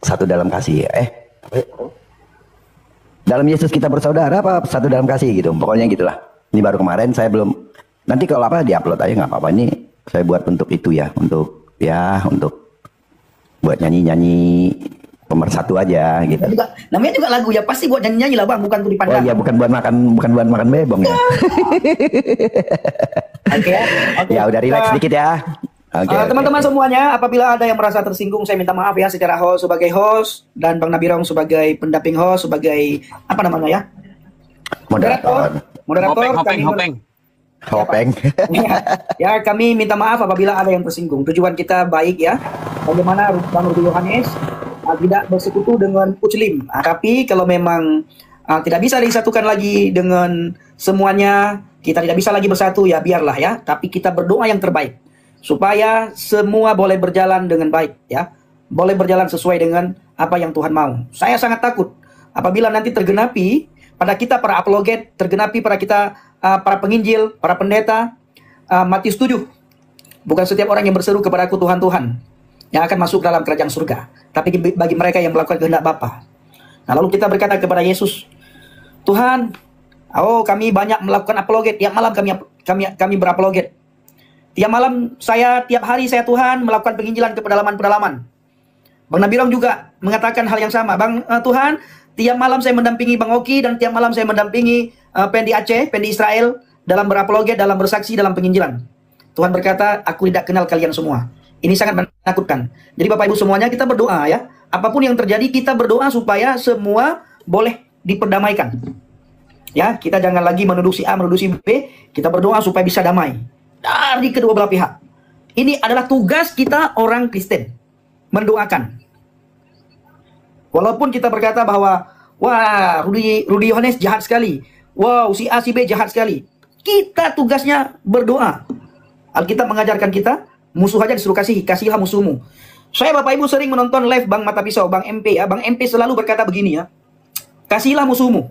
D: Satu Dalam Kasih. Dalam Yesus kita bersaudara apa Satu Dalam Kasih gitu. Pokoknya gitulah. Ini baru kemarin, saya belum. Nanti kalau apa diupload aja nggak apa-apa. Ini saya buat untuk itu ya, untuk buat nyanyi-nyanyi pemersatu aja gitu.
C: Namanya juga lagu ya, pasti buat nyanyi-nyanyi lah Bang, bukan untuk dipandang.
D: Oh iya, bukan buat makan bebong ya.
C: Oke.
D: Ya udah relax dikit ya.
C: Teman-teman semuanya, apabila ada yang merasa tersinggung, saya minta maaf ya secara host, sebagai host, dan Bang Nabirong sebagai pendamping host, sebagai apa namanya ya? Moderator.
D: Hopeng.
C: Ya, kami minta maaf apabila ada yang tersinggung. Tujuan kita baik ya. Bagaimana Bang Rudi Yohanes tidak bersekutu dengan Muslim. Tapi kalau memang tidak bisa disatukan lagi dengan semuanya, kita tidak bisa lagi bersatu, ya biarlah ya. Tapi kita berdoa yang terbaik supaya semua boleh berjalan dengan baik ya. Boleh berjalan sesuai dengan apa yang Tuhan mau. Saya sangat takut apabila nanti tergenapi pada kita para apologet, tergenapi pada kita para penginjil, para pendeta. Matius 7. Bukan setiap orang yang berseru kepadaku Tuhan, Tuhan yang akan masuk dalam kerajaan surga, tapi bagi mereka yang melakukan kehendak Bapa. Nah, lalu kita berkata kepada Yesus, Tuhan, kami banyak melakukan apologet. Tiap malam kami berapologet. Tiap hari saya Tuhan melakukan penginjilan ke pedalaman-pedalaman. Bang Nabirong juga mengatakan hal yang sama. Bang Tuhan, tiap malam saya mendampingi Bang Oki dan tiap malam saya mendampingi Pendi Aceh, Pendi Israel dalam berapologet, dalam bersaksi, dalam penginjilan. Tuhan berkata, aku tidak kenal kalian semua. Ini sangat menakutkan. Jadi Bapak Ibu semuanya, kita berdoa ya. Apapun yang terjadi, kita berdoa supaya semua boleh diperdamaikan. Ya, kita jangan lagi menuduh si A, menuduh si B. Kita berdoa supaya bisa damai dari kedua belah pihak. Ini adalah tugas kita orang Kristen, mendoakan. Walaupun kita berkata bahwa, wah, Rudi Yohanes jahat sekali. Wow, si A, si B jahat sekali. Kita tugasnya berdoa. Alkitab mengajarkan kita, musuh aja disuruh kasihilah musuhmu. Saya Bapak Ibu sering menonton live Bang Mata Pisau, Bang MP ya. Bang MP selalu berkata begini ya, kasihilah musuhmu.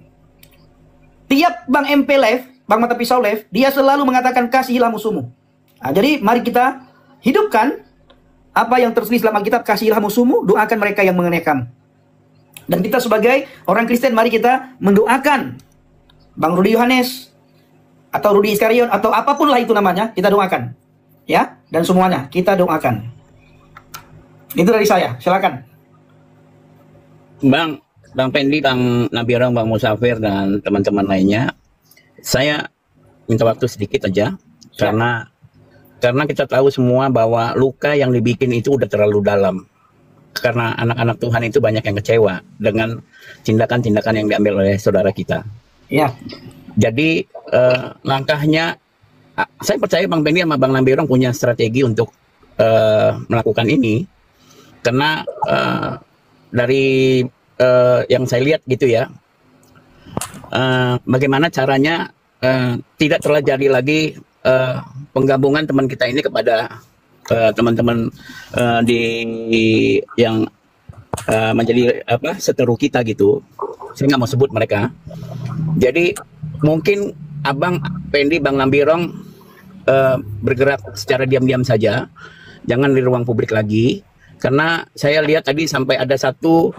C: Tiap Bang MP live, Bang Mata Pisau live, dia selalu mengatakan kasihilah musuhmu. Nah, jadi mari kita hidupkan apa yang tertulis dalam Alkitab, kasihilah musuhmu, doakan mereka yang mengenai kamu. Dan kita sebagai orang Kristen, mari kita mendoakan Bang Rudi Yohanes atau Rudi Iskarion atau apapun lah itu namanya, kita doakan. Ya, dan semuanya kita doakan. Itu dari saya, silakan.
I: Bang Pendi, Bang Nabirong, Bang Musafir dan teman-teman lainnya, saya minta waktu sedikit aja karena kita tahu semua bahwa luka yang dibikin itu udah terlalu dalam. Karena anak-anak Tuhan itu banyak yang kecewa dengan tindakan-tindakan yang diambil oleh saudara kita.
C: Ya.
I: Jadi langkahnya, saya percaya Bang Pendi sama Bang Nabirong punya strategi untuk melakukan ini, karena dari yang saya lihat gitu ya, bagaimana caranya tidak terjadi lagi penggabungan teman kita ini kepada teman-teman yang menjadi seteru kita gitu. Saya nggak mau sebut mereka. Jadi mungkin Abang Pendi, Bang Nabirong bergerak secara diam-diam saja, jangan di ruang publik lagi, karena saya lihat tadi sampai ada satu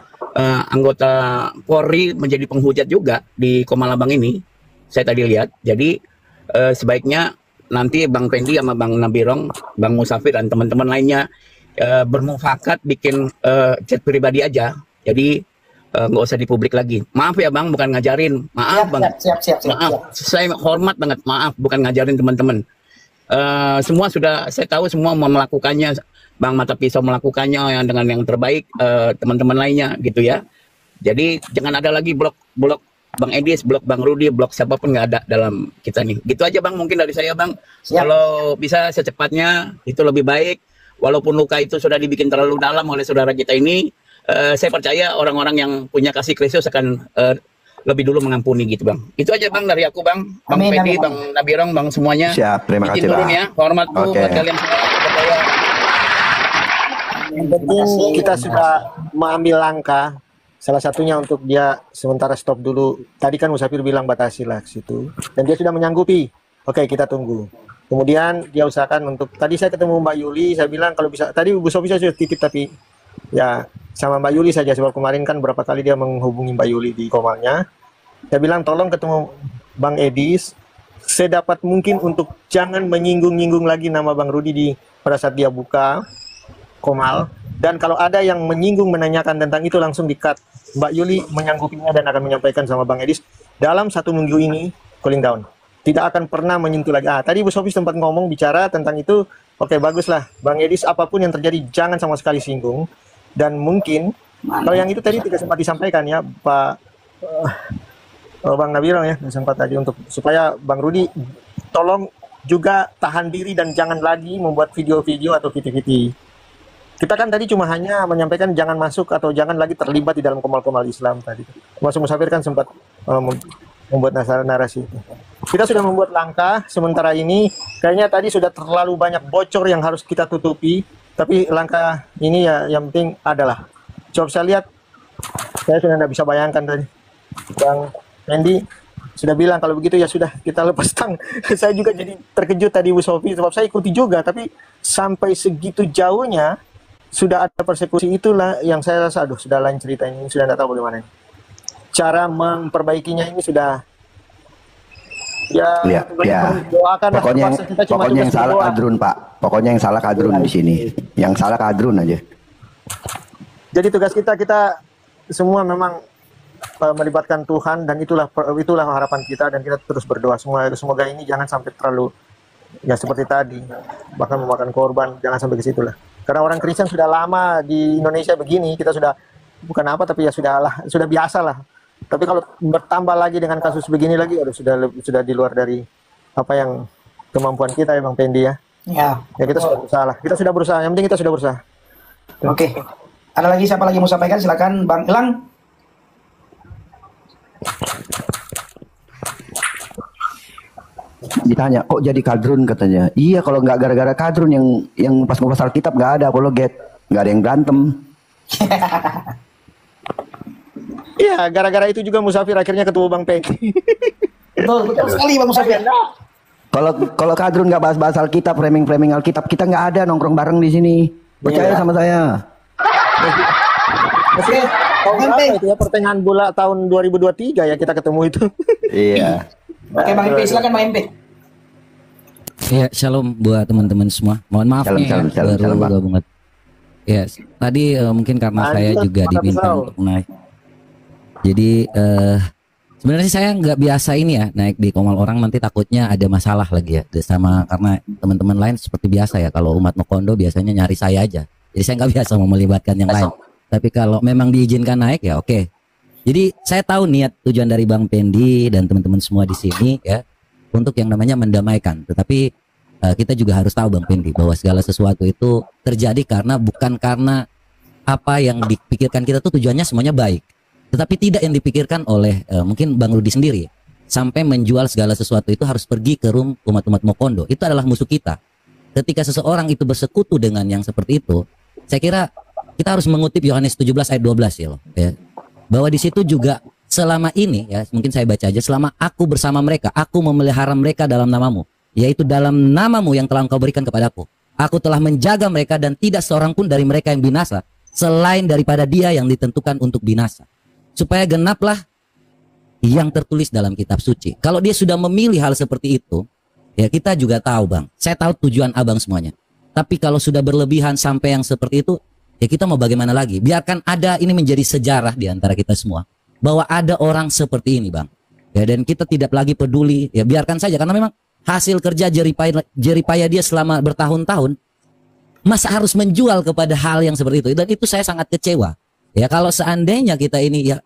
I: anggota Polri menjadi penghujat juga di Komalabang ini, saya tadi lihat. Jadi sebaiknya nanti Bang Pendi sama Bang Nabirong, Bang Musafir dan teman-teman lainnya bermufakat bikin chat pribadi aja. Jadi nggak usah di publik lagi. Maaf ya Bang, bukan ngajarin. Maaf Bang.
C: Siap.
I: Maaf, saya hormat banget. Maaf, bukan ngajarin teman-teman. Semua sudah, saya tahu semua mau melakukannya. Bang Mata Pisau melakukannya dengan yang terbaik, teman-teman lainnya gitu ya. Jadi jangan ada lagi blok Bang Edis, blok Bang Rudi, blok siapapun, nggak ada dalam kita nih. Gitu aja Bang, mungkin dari saya Bang. Siap. Kalau bisa secepatnya itu lebih baik. walaupun luka itu sudah dibikin terlalu dalam oleh saudara kita ini, saya percaya orang-orang yang punya kasih Kristus akan lebih dulu mengampuni gitu Bang. Itu aja Bang dari aku Bang. Bang
C: Amin,
I: Pedi,
C: amin.
I: Bang Nabirong, Bang semuanya.
D: Siap, terima
I: Izin
D: kasih
I: turun
D: Bang.
I: ya. Hormatku
D: Oke.
I: buat kalian semua. Percaya.
G: Yang penting kita sudah mengambil langkah. Salah satunya untuk dia sementara stop dulu. Tadi kan Musafir bilang batasilah ke situ. Dan dia sudah menyanggupi. Oke, kita tunggu. Kemudian dia usahakan untuk, tadi saya ketemu Mbak Yuli, saya bilang kalau bisa, tadi Bu Sofi saya sudah titip tapi ya sama Mbak Yuli saja, sebab kemarin kan berapa kali dia menghubungi Mbak Yuli di Komalnya. Saya bilang tolong ketemu Bang Edis, sedapat mungkin untuk jangan menyinggung-nyinggung lagi nama Bang Rudi di pada saat dia buka Komal. Dan kalau ada yang menyinggung menanyakan tentang itu langsung di-cut. Mbak Yuli menyanggupinya dan akan menyampaikan sama Bang Edis dalam 1 minggu ini cooling down. Tidak akan pernah menyentuh lagi. Tadi Bu Sofi sempat ngomong bicara tentang itu. Oke, baguslah. Bang Edis, apapun yang terjadi jangan sama sekali singgung. Dan mungkin kalau yang itu tadi tidak sempat disampaikan ya Pak Bang Nabirong ya, sempat tadi untuk supaya Bang Rudi tolong juga tahan diri dan jangan lagi membuat video-video atau VT-VT. Kita kan tadi cuma hanya menyampaikan jangan masuk atau jangan lagi terlibat di dalam komal-komal Islam tadi. Mas Musafir kan sempat membuat narasi itu. Kita sudah membuat langkah, sementara ini kayaknya tadi sudah terlalu banyak bocor yang harus kita tutupi, tapi langkah ini ya yang penting adalah. Coba saya lihat, saya sudah tidak bisa bayangkan tadi. Bang Andy sudah bilang kalau begitu ya sudah kita lepas tang. Saya juga jadi terkejut tadi Bu Sofi, sebab saya ikuti juga, tapi sampai segitu jauhnya sudah ada persekusi, itulah yang saya rasa aduh sudah lain cerita ini, sudah tidak tahu bagaimana. Cara memperbaikinya ini sudah ya, doakan
D: Pokoknya yang salah Kadrun Pak. Pokoknya yang salah Kadrun di sini. Yang salah Kadrun aja.
G: Jadi tugas kita semua memang melibatkan Tuhan, dan itulah harapan kita, dan kita terus berdoa semoga ini jangan sampai terlalu ya seperti tadi, bahkan memakan korban, jangan sampai ke situ lah. Karena orang Kristen sudah lama di Indonesia begini, kita sudah bukan apa tapi ya sudah biasa lah. Tapi kalau bertambah lagi dengan kasus begini lagi, aduh sudah di luar dari apa yang kemampuan kita ya Bang Pendi ya.
C: Ya.
G: Ya kita sudah berusaha lah. Kita sudah berusaha. Yang penting kita sudah berusaha.
C: Oke. Ada lagi siapa lagi mau sampaikan? Silakan Bang Elang.
D: Ditanya kok jadi Kadrun katanya. Iya, kalau nggak gara-gara Kadrun yang pas ngupas Alkitab nggak ada apologet, nggak ada yang berantem.
G: Iya, gara-gara itu juga Musafir akhirnya ketemu Bang Pendi.
C: Betul sekali Bang Musafir.
D: Kalau Kadrun nggak bahas-bahas Alkitab, framing Alkitab, kita nggak ada nongkrong bareng di sini. Percaya sama saya.
G: Oke, apa itu ya, pertengahan bulan tahun 2023 ya kita ketemu itu.
D: Iya.
C: Oke Bang MP, silakan Bang MP.
K: Ya, shalom buat teman-teman semua. Mohon maaf nih baru gabung. Ya, tadi mungkin karena saya juga diminta untuk naik. Jadi sebenarnya saya nggak biasa ini ya naik di Komal orang, nanti takutnya ada masalah lagi ya sama, karena teman-teman lain seperti biasa ya, kalau umat Mokondo biasanya nyari saya aja. Jadi saya nggak biasa mau melibatkan yang lain. Tapi kalau memang diizinkan naik ya oke. Jadi saya tahu niat tujuan dari Bang Pendi dan teman-teman semua di sini ya untuk yang namanya mendamaikan. Tetapi kita juga harus tahu Bang Pendi bahwa segala sesuatu itu terjadi bukan karena apa yang dipikirkan kita tuh tujuannya semuanya baik. Tetapi tidak yang dipikirkan oleh mungkin Bang Rudi sendiri. Sampai menjual segala sesuatu itu harus pergi ke umat-umat Mokondo. Itu adalah musuh kita. Ketika seseorang itu bersekutu dengan yang seperti itu, saya kira kita harus mengutip Yohanes 17 ayat 12 ya loh. Ya. Bahwa di situ juga selama ini ya, mungkin saya baca aja, selama aku bersama mereka, aku memelihara mereka dalam namamu, yaitu dalam namamu yang telah engkau berikan kepadaku. Aku telah menjaga mereka dan tidak seorang pun dari mereka yang binasa selain daripada dia yang ditentukan untuk binasa. Supaya genaplah yang tertulis dalam kitab suci. Kalau dia sudah memilih hal seperti itu, ya kita juga tahu Bang. Saya tahu tujuan abang semuanya. Tapi kalau sudah berlebihan sampai yang seperti itu, ya kita mau bagaimana lagi? Biarkan ada ini menjadi sejarah di antara kita semua. Bahwa ada orang seperti ini Bang. Ya, dan kita tidak lagi peduli. Ya biarkan saja. Karena memang hasil kerja jeripaya dia selama bertahun-tahun. Masa harus menjual kepada hal yang seperti itu? Dan itu saya sangat kecewa. Ya kalau seandainya kita ini ya,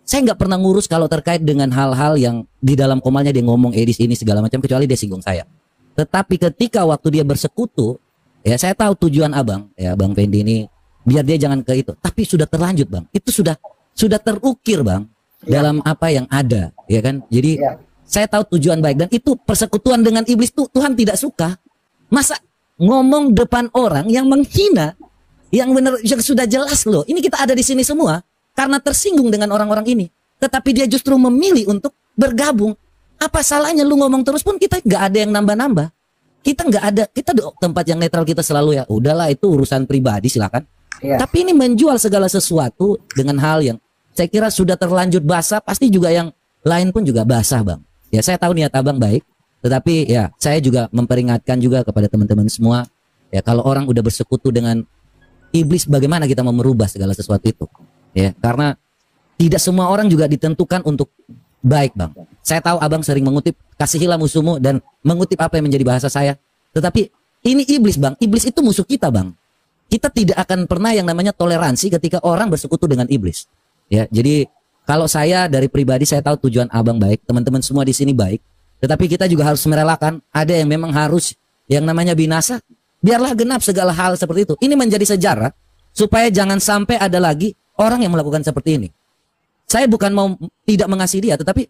K: saya nggak pernah ngurus kalau terkait dengan hal-hal yang di dalam Komalnya dia ngomong Edis ini segala macam, kecuali dia singgung saya. Tetapi ketika waktu dia bersekutu Ya saya tahu tujuan abang, ya Bang Fendi ini biar dia jangan ke itu. Tapi sudah terlanjut bang, itu sudah terukir bang dalam apa yang ada, ya kan. Jadi saya tahu tujuan baik dan itu persekutuan dengan iblis tuh Tuhan tidak suka. Masa ngomong depan orang yang menghina, yang benar yang sudah jelas loh. Ini kita ada di sini semua karena tersinggung dengan orang-orang ini. Tetapi dia justru memilih untuk bergabung. Apa salahnya lu ngomong terus pun kita nggak ada yang nambah-nambah. Kita nggak ada, kita di tempat yang netral kita selalu ya. Udahlah itu urusan pribadi silakan. Tapi ini menjual segala sesuatu dengan hal yang saya kira sudah terlanjur basah. Pasti juga yang lain pun juga basah bang. Ya saya tahu niat abang baik. Tetapi ya saya juga memperingatkan juga kepada teman-teman semua. Ya kalau orang udah bersekutu dengan iblis bagaimana kita mau merubah segala sesuatu itu. Ya karena tidak semua orang juga ditentukan untuk baik bang. Saya tahu abang sering mengutip kasihilah musuhmu dan mengutip apa yang menjadi bahasa saya. Tetapi ini iblis bang. Iblis itu musuh kita bang. Kita tidak akan pernah yang namanya toleransi ketika orang bersekutu dengan iblis. Ya jadi kalau saya dari pribadi saya tahu tujuan abang baik. Teman-teman semua di sini baik. Tetapi kita juga harus merelakan. Ada yang memang harus yang namanya binasa. Biarlah genap segala hal seperti itu. Ini menjadi sejarah supaya jangan sampai ada lagi orang yang melakukan seperti ini. Saya bukan mau tidak mengasihi dia, tetapi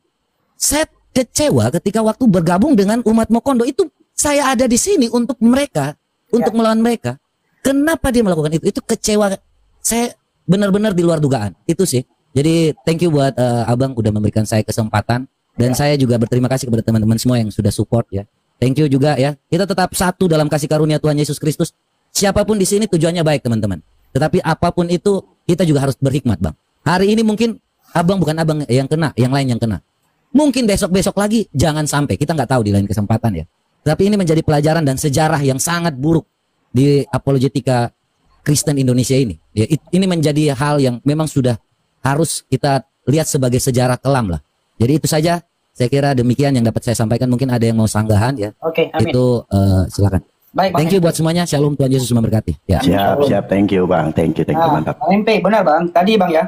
K: saya kecewa ketika waktu bergabung dengan umat Mokondo itu saya ada di sini untuk mereka, untuk melawan mereka. Kenapa dia melakukan itu? Itu kecewa. Saya benar-benar di luar dugaan. Itu sih. Jadi thank you buat abang udah memberikan saya kesempatan dan saya juga berterima kasih kepada teman-teman semua yang sudah support ya. Thank you juga ya. Kita tetap satu dalam kasih karunia Tuhan Yesus Kristus. Siapapun di sini tujuannya baik teman-teman. Tetapi apapun itu kita juga harus berhikmat bang. Hari ini mungkin abang bukan abang yang kena, yang lain yang kena. Mungkin besok-besok lagi jangan sampai, kita nggak tahu di lain kesempatan ya. Tapi ini menjadi pelajaran dan sejarah yang sangat buruk di apologetika Kristen Indonesia ini. Ya, ini menjadi hal yang memang sudah harus kita lihat sebagai sejarah kelam lah. Jadi itu saja, saya kira demikian yang dapat saya sampaikan. Mungkin ada yang mau sanggahan ya.
C: Oke, amin.
K: Itu silakan.
C: Baik,
K: thank you buat semuanya. Shalom, Tuhan Yesus memberkati. Ya.
D: Siap, thank you bang, thank you mantap.
C: Bang MP, benar bang. Tadi bang ya,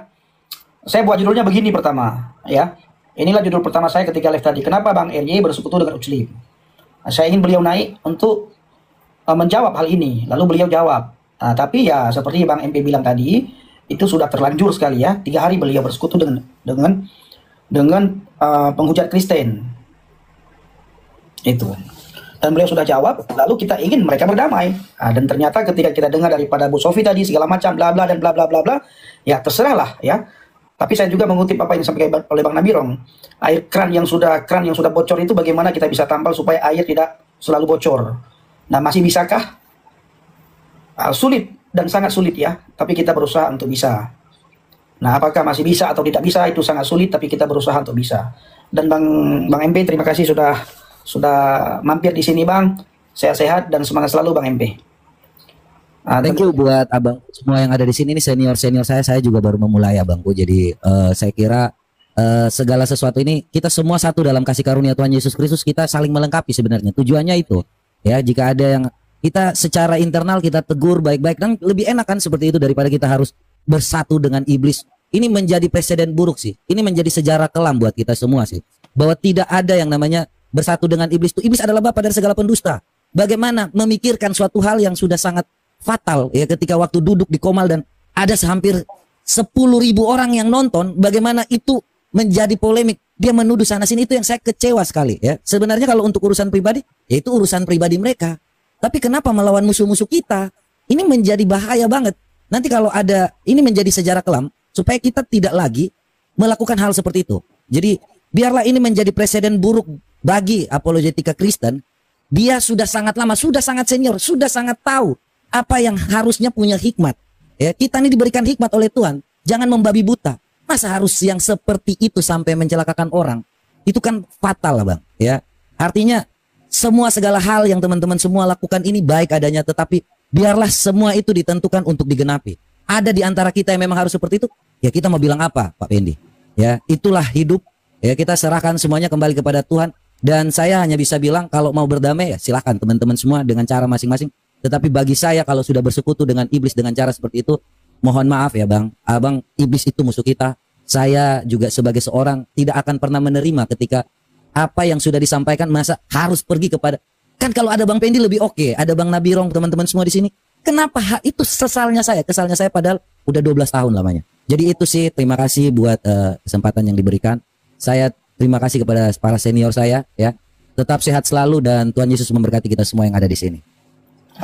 C: saya buat judulnya begini pertama, ya. Inilah judul pertama saya ketika live tadi. Kenapa Bang RY bersekutu dengan Uclim? Saya ingin beliau naik untuk menjawab hal ini. Lalu beliau jawab. Tapi ya seperti Bang MP bilang tadi, itu sudah terlanjur sekali ya. 3 hari beliau bersekutu dengan penghujat Kristen. Itu. Dan beliau sudah jawab. Lalu kita ingin mereka berdamai. Dan ternyata ketika kita dengar daripada Bu Sofi tadi segala macam bla bla dan bla bla bla bla, ya terserahlah ya. Tapi saya juga mengutip apa yang disampaikan oleh Bang Nabirong. Air kran yang sudah bocor itu bagaimana kita bisa tampal supaya air tidak selalu bocor. Nah, masih bisakah? Sulit dan sangat sulit ya. Tapi kita berusaha untuk bisa. Nah, apakah masih bisa atau tidak bisa itu sangat sulit. Tapi kita berusaha untuk bisa. Dan Bang MP terima kasih sudah mampir di sini Bang. Sehat-sehat dan semangat selalu Bang MP.
K: Thank you buat abang semua yang ada di sini. Ini senior saya juga baru memulai abangku. Jadi saya kira segala sesuatu ini kita semua satu dalam kasih karunia Tuhan Yesus Kristus. Kita saling melengkapi sebenarnya. Tujuannya itu ya. Jika ada yang kita secara internal kita tegur baik-baik dan lebih enak kan seperti itu daripada kita harus bersatu dengan iblis. Ini menjadi presiden buruk sih. Ini menjadi sejarah kelam buat kita semua sih. Bahwa tidak ada yang namanya bersatu dengan iblis itu. Iblis adalah bapa dari segala pendusta. Bagaimana memikirkan suatu hal yang sudah sangat fatal ya ketika waktu duduk di Komal dan ada hampir 10.000 orang yang nonton, bagaimana itu menjadi polemik. Dia menuduh sana sini, itu yang saya kecewa sekali ya. Sebenarnya kalau untuk urusan pribadi, ya itu urusan pribadi mereka. Tapi kenapa melawan musuh-musuh kita? Ini menjadi bahaya banget. Nanti kalau ada, ini menjadi sejarah kelam supaya kita tidak lagi melakukan hal seperti itu. Jadi biarlah ini menjadi presiden buruk bagi apologetika Kristen. Dia sudah sangat lama, sudah sangat senior, sudah sangat tahu apa yang harusnya punya hikmat. Ya, kita ini diberikan hikmat oleh Tuhan. Jangan membabi buta. Masa harus yang seperti itu sampai mencelakakan orang? Itu kan fatal lah Bang. Ya, artinya semua segala hal yang teman-teman semua lakukan ini baik adanya, tetapi biarlah semua itu ditentukan untuk digenapi. Ada di antara kita yang memang harus seperti itu. Ya kita mau bilang apa Pak Pendi? Ya itulah hidup. Ya kita serahkan semuanya kembali kepada Tuhan. Dan saya hanya bisa bilang kalau mau berdamai ya silahkan teman-teman semua dengan cara masing-masing. Tetapi bagi saya kalau sudah bersekutu dengan iblis dengan cara seperti itu, mohon maaf ya Bang, abang iblis itu musuh kita. Saya juga sebagai seorang tidak akan pernah menerima ketika apa yang sudah disampaikan masa harus pergi kepada Kan kalau ada Bang Pendi lebih oke, ada Bang Nabirong, teman-teman semua di sini. Kenapa itu kesalnya saya padahal udah 12 tahun lamanya. Jadi itu sih, terima kasih buat kesempatan yang diberikan. Saya terima kasih kepada para senior saya ya. Tetap sehat selalu dan Tuhan Yesus memberkati kita semua yang ada di sini.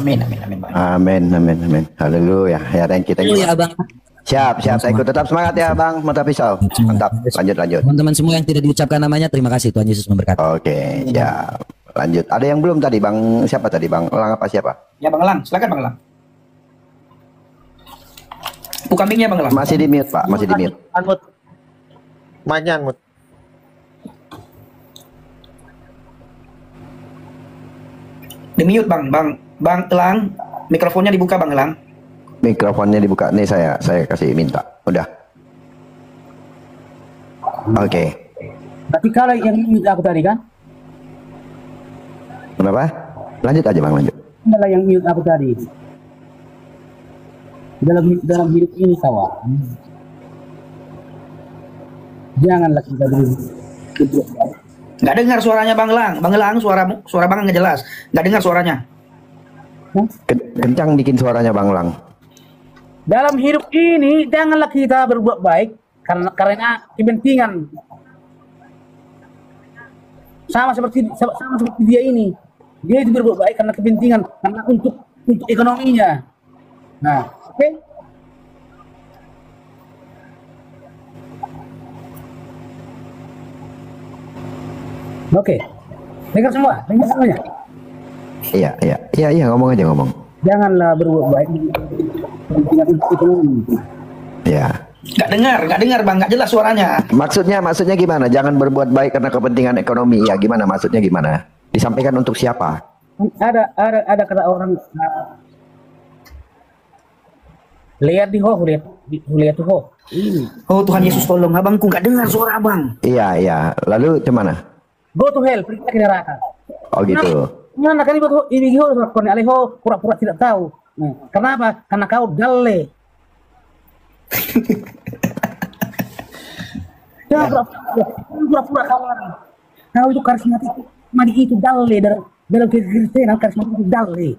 C: Amin, amin, amin, Bang.
D: Amin, amin, amin. Haleluya. Ya, dan kita
K: Haleluya, Bang.
D: Siap, saya ikut. Tetap semangat ya, Bang Mata Pisau. Mantap. Lanjut.
K: Teman-teman semua yang tidak diucapkan namanya, terima kasih. Tuhan Yesus memberkati.
D: Oke, siap. Lanjut. Ada yang belum tadi, Bang? Siapa tadi, Bang? Elang apa siapa?
C: Ya, Bang Elang. Silakan, Bang Elang. Buka mic-nya, Bang Elang.
D: Masih di mute, Pak. Masih di mute.
G: Unmute. Mic-nya unmute.
C: Di mute, Bang Elang. Mikrofonnya dibuka, Bang Elang.
D: Mikrofonnya dibuka. Nih saya kasih minta. Udah. Oke.
L: Tapi kalau yang mute aku tadi kan?
D: Kenapa? Lanjut aja, Bang, lanjut.
L: Adalah yang mute aku tadi. Dalam hidup ini kawan. Janganlah kita berbuat.
C: Nggak dengar suaranya Bang Elang. Bang Elang, suara Bang nggak jelas. Nggak dengar suaranya.
D: Kencang bikin suaranya, Bang Elang.
L: Dalam hidup ini janganlah kita berbuat baik karena kepentingan. Sama seperti dia ini. Dia itu berbuat baik karena kepentingan, karena untuk ekonominya. Nah, oke. Oke. Dengar semuanya.
D: Iya, ngomong aja.
L: Janganlah berbuat baik kepentingan untuk ekonomi.
D: Ya.
C: Nggak dengar Bang, nggak jelas suaranya.
D: Maksudnya gimana? Jangan berbuat baik karena kepentingan ekonomi. Ya gimana? Maksudnya gimana? Disampaikan untuk siapa?
L: Ada kata orang lihat di ho, lihat tuh ho.
C: Oh Tuhan Yesus tolong, abangku nggak dengar suara abang.
D: Iya. Lalu gimana?
L: Go to hell, pergi ke neraka.
D: Oh gitu.
L: Nah, kan ini ho, kone aleho pura-pura tidak tahu. Nah, kenapa? Karena kau dalle. Pura-pura kau itu karismatik. Madi itu dalle dalam kekristenan karismatik itu dalle.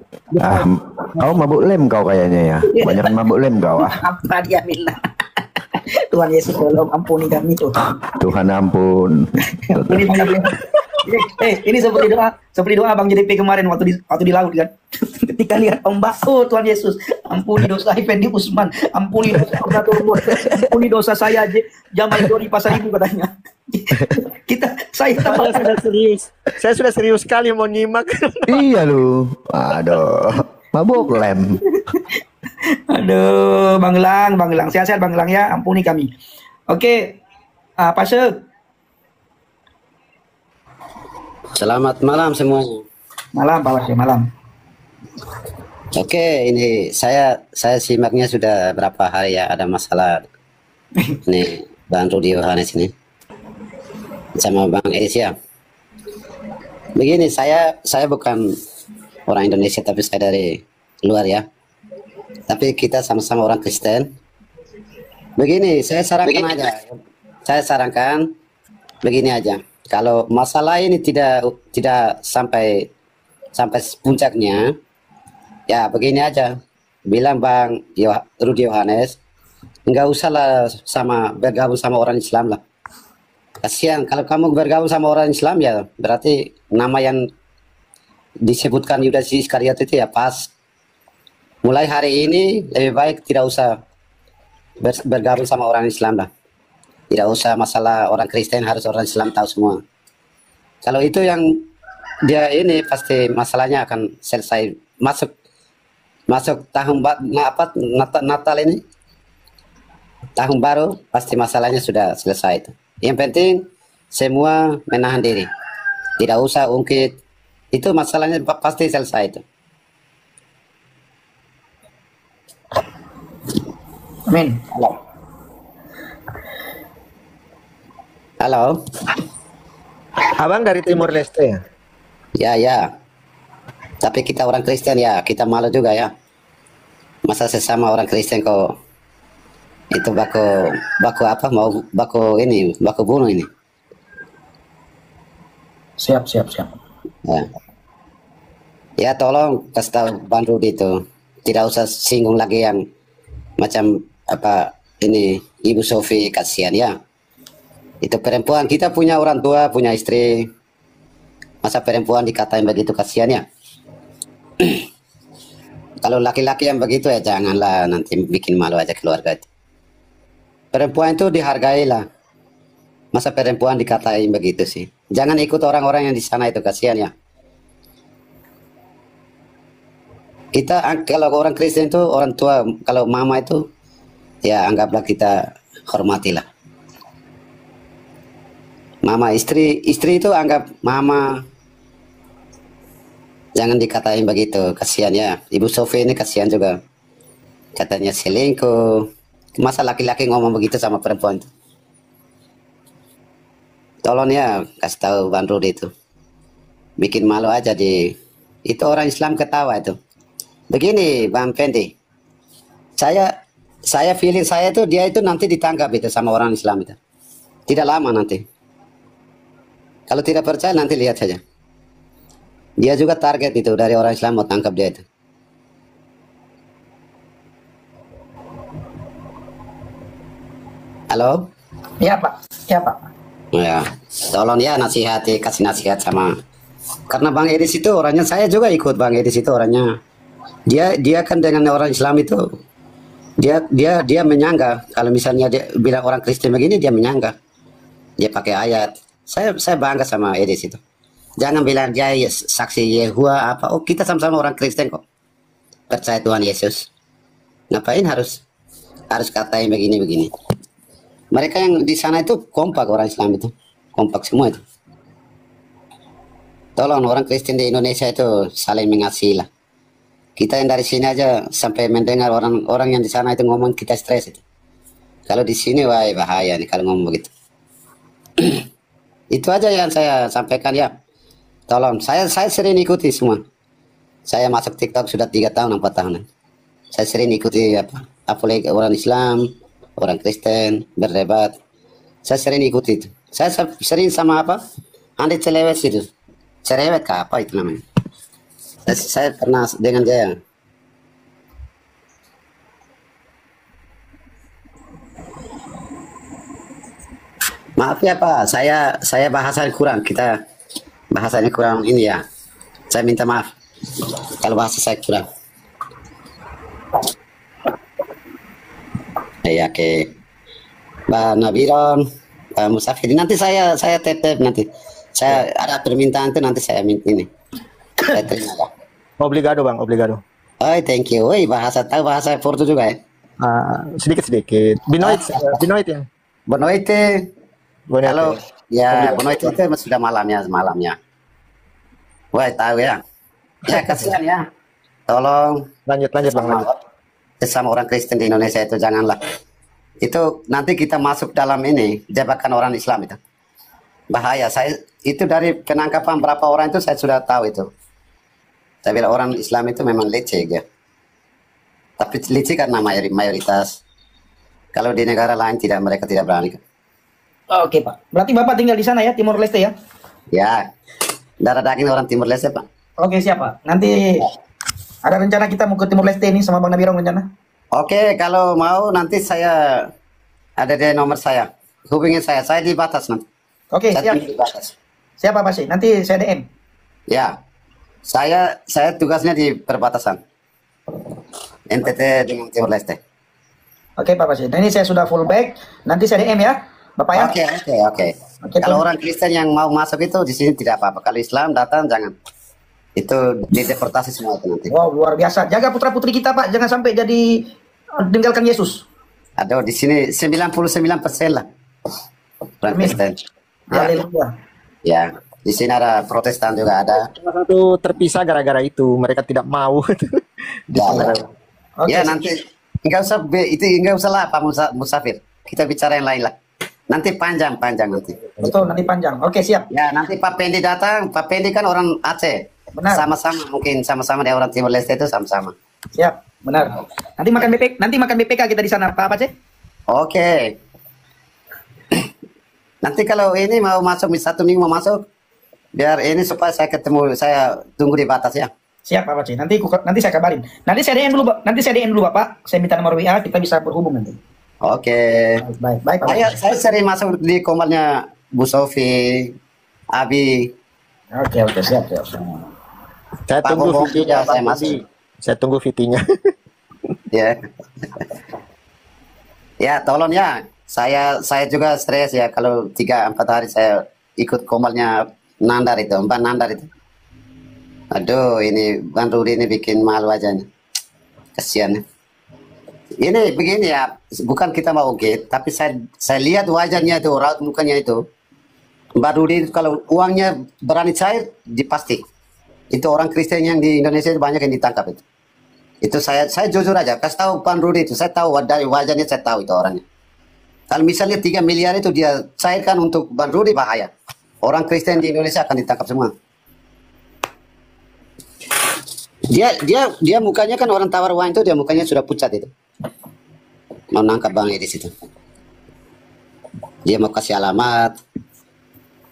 D: Kau mabuk lem kau kayaknya ya. Banyak mabuk lem kau.
C: Apa dia minta? Tuhan Yesus tolong ampuni kami Tuhan.
D: Tuhan ampun.
C: Ini seperti doa Bang JDP kemarin waktu di laut kan. Ketika lihat ombak, oh Tuhan Yesus, ampuni dosa Effendi Usman, ampuni dosa saya Jamal Dori Pasar Ibu katanya.
G: Saya sudah serius sekali mau nyimak.
D: Iya lu. Aduh, mabuk lem.
C: Aduh, Bang Elang, sehat-sehat Bang Elang ya, ampuni kami. Oke, Pak Syek.
M: Selamat malam semuanya.
C: Malam Pak Syek, malam.
M: Oke, ini saya simaknya sudah berapa hari ya, ada masalah. Ini Bang Rudi Yohanes ini sama Bang Esia. Begini, saya bukan orang Indonesia tapi saya dari luar ya. Tapi kita sama-sama orang Kristen. Begini, saya sarankan begini aja. Kalau masalah ini tidak sampai puncaknya, ya begini aja. Bilang Bang Rudi Yohanes, enggak usahlah bergabung sama orang Islam lah. Kasihan kalau kamu bergabung sama orang Islam ya berarti nama yang disebutkan Yudas Iskariot itu ya pas. Mulai hari ini lebih baik tidak usah bergabung sama orang Islam lah. Tidak usah masalah orang Kristen, harus orang Islam tahu semua. Kalau itu yang dia ini pasti masalahnya akan selesai. Masuk tahun Natal ini, tahun baru pasti masalahnya sudah selesai itu. Yang penting semua menahan diri, tidak usah ungkit. Itu masalahnya pasti selesai itu.
C: Amin.
M: Halo.
G: Abang dari Timur Leste ya?
M: Ya. Tapi kita orang Kristen ya, kita malu juga ya. Masa sesama orang Kristen kok itu baku apa mau baku bunuh ini.
C: Siap.
M: Ya. Ya tolong kasih tahu Bang Rudi itu. Tidak usah singgung lagi yang macam apa ini Ibu Sofi, kasihan ya. Itu perempuan, kita punya orang tua, punya istri. Masa perempuan dikatain begitu, kasihan ya. Kalau laki-laki yang begitu ya janganlah, nanti bikin malu aja keluarga itu. Perempuan itu dihargailah. Masa perempuan dikatain begitu sih. Jangan ikut orang-orang yang di sana itu, kasihan ya. Kita kalau orang Kristen itu orang tua, kalau mama itu ya anggaplah kita hormatilah. Mama, istri itu anggap mama. Jangan dikatain begitu, kasihan ya. Ibu Sofi ini kasihan juga. Katanya selingkuh. Masa laki-laki ngomong begitu sama perempuan itu? Tolong ya, kasih tahu Bang Rudi itu. Bikin malu aja di... Itu orang Islam ketawa itu. Begini Bang Fendi. Saya feeling saya itu dia itu nanti ditangkap itu sama orang Islam itu. Tidak lama nanti. Kalau tidak percaya nanti lihat saja. Dia juga target itu dari orang Islam mau tangkap dia itu. Halo?
C: Ya Pak, ya Pak.
M: Ya, tolong ya nasihati, kasih nasihat sama. Karena Bang Edis itu orangnya, saya juga ikut Bang Edis itu orangnya. Dia kan dengan orang Islam itu, dia menyangka. Kalau misalnya dia bilang orang Kristen begini, dia menyangka. Dia pakai ayat. Saya bangga sama Edis itu. Jangan bilang dia saksi Yehua apa. Oh, kita sama-sama orang Kristen kok. Percaya Tuhan Yesus. Ngapain harus katain begini-begini. Mereka yang di sana itu kompak, orang Islam itu. Kompak semua itu. Tolong orang Kristen di Indonesia itu saling mengasihi lah. Kita yang dari sini aja sampai mendengar orang yang di sana itu ngomong, kita stres itu. Kalau di sini wah bahaya nih kalau ngomong begitu. Itu aja yang saya sampaikan ya. Tolong, saya sering ikuti semua. Saya masuk TikTok sudah 3 tahun, 4 tahunan. Saya sering ikuti apalagi orang Islam, orang Kristen, berdebat. Saya sering ikuti itu. Saya sering sama Andi Cerewet itu. Cerewet kah apa itu namanya? Saya pernah dengan dia. Maaf ya Pak, saya bahasa kurang. Kita bahasanya kurang ini ya. Saya minta maaf kalau bahasa saya kurang. Ya oke. Mbak Nabiron, Pak Musafir, nanti saya tetep nanti. Saya ada permintaan itu nanti saya minta ini. Saya terima ya.
G: Obligado Bang, obligado.
M: Oh, thank you. Woi, tahu bahasa Portu juga ya?
G: Sedikit-sedikit. Binoit ya.
M: Bonoite. Kalau ya Bonoite itu sudah malamnya. Wah, tahu ya. Ya, kasihan ya. Tolong
G: lanjut Bang, lanjut.
M: Sesama orang Kristen di Indonesia itu janganlah. Itu nanti kita masuk dalam ini jebakan orang Islam itu. Bahaya. Saya itu dari penangkapan berapa orang itu saya sudah tahu itu. Saya bilang orang Islam itu memang leceh ya. Tapi leceh karena mayoritas. Kalau di negara lain mereka tidak berani.
C: Oke Pak. Berarti Bapak tinggal di sana ya, Timur Leste ya?
M: Ya. Darah daging orang Timur Leste Pak.
C: Oke siap Pak. Nanti ada rencana kita mau ke Timur Leste ini sama Bang Nabirong rencana?
M: Oke, kalau mau nanti saya ada di nomor saya. Hubungi saya di batas nanti.
C: Oke, siap.
M: Di batas.
C: Siapa Pak sih? Nanti saya DM.
M: Ya. Saya tugasnya di perbatasan. NTT dengan Timur Leste.
C: Oke Pak Pasir. Nah ini saya sudah full back. Nanti saya DM ya, Bapak ya.
M: Oke. Kalau orang Kristen yang mau masuk itu di sini tidak apa-apa. Kalau Islam datang jangan. Itu dideportasi semua itu nanti.
C: Wow, luar biasa. Jaga putra-putri kita Pak, jangan sampai jadi meninggalkan Yesus.
M: Aduh, di sini 99% lah. Orang Kristen.
C: Haleluya.
M: Ya, di sini ada Protestan juga ada.
G: Salah satu terpisah gara-gara itu, mereka tidak mau.
M: Ya, nanti enggak usah lah Pak Musafir. Kita bicara yang lain lah. Nanti panjang nanti.
C: Betul, nanti panjang. Oke, siap.
M: Ya, nanti Pak Pendi datang. Pak Pendi kan orang Aceh.
C: Benar.
M: Sama-sama dia orang Timur Leste itu sama-sama.
C: Siap, benar. Nanti makan BPK kita di sana, Pak Aceh.
M: Oke. Nanti kalau ini mau masuk 1 minggu mau masuk, biar ini supaya saya tunggu di batas ya.
C: Siap Pak Pace. Nanti saya kabarin. Nanti saya DM dulu Bapak. Saya minta nomor WA, kita bisa berhubung nanti.
M: Oke.
C: Baik Pak Pace.
M: Saya sering masuk di komalnya Bu Sofi, Abi.
C: Oke, siap.
G: Saya
M: Pak
G: tunggu
M: Bobo
G: videonya
M: juga saya
G: Bang
M: masuk.
G: Budi. Saya tunggu VT-nya.
M: Ya. Ya, tolong ya. Saya juga stres ya kalau 3-4 hari saya ikut komalnya Nandar itu, Mbak Nandar itu. Aduh, ini Bang Rudi ini bikin malu aja nih. Kasihan. Ini begini ya, bukan kita mau ungkit, tapi saya lihat wajahnya itu, raut mukanya itu. Mbak Rudi kalau uangnya berani cair, pasti. Itu orang Kristen yang di Indonesia banyak yang ditangkap itu. Itu saya jujur aja, kasih tahu Bang Rudi itu, saya tahu dari wajahnya, saya tahu itu orangnya. Kalau misalnya 3 miliar itu dia cairkan untuk Bang Rudi, bahaya. Orang Kristen di Indonesia akan ditangkap semua. Dia mukanya kan orang tawar uang itu, dia mukanya sudah pucat itu. Mau nangkap Bang Edis itu. Dia mau kasih alamat.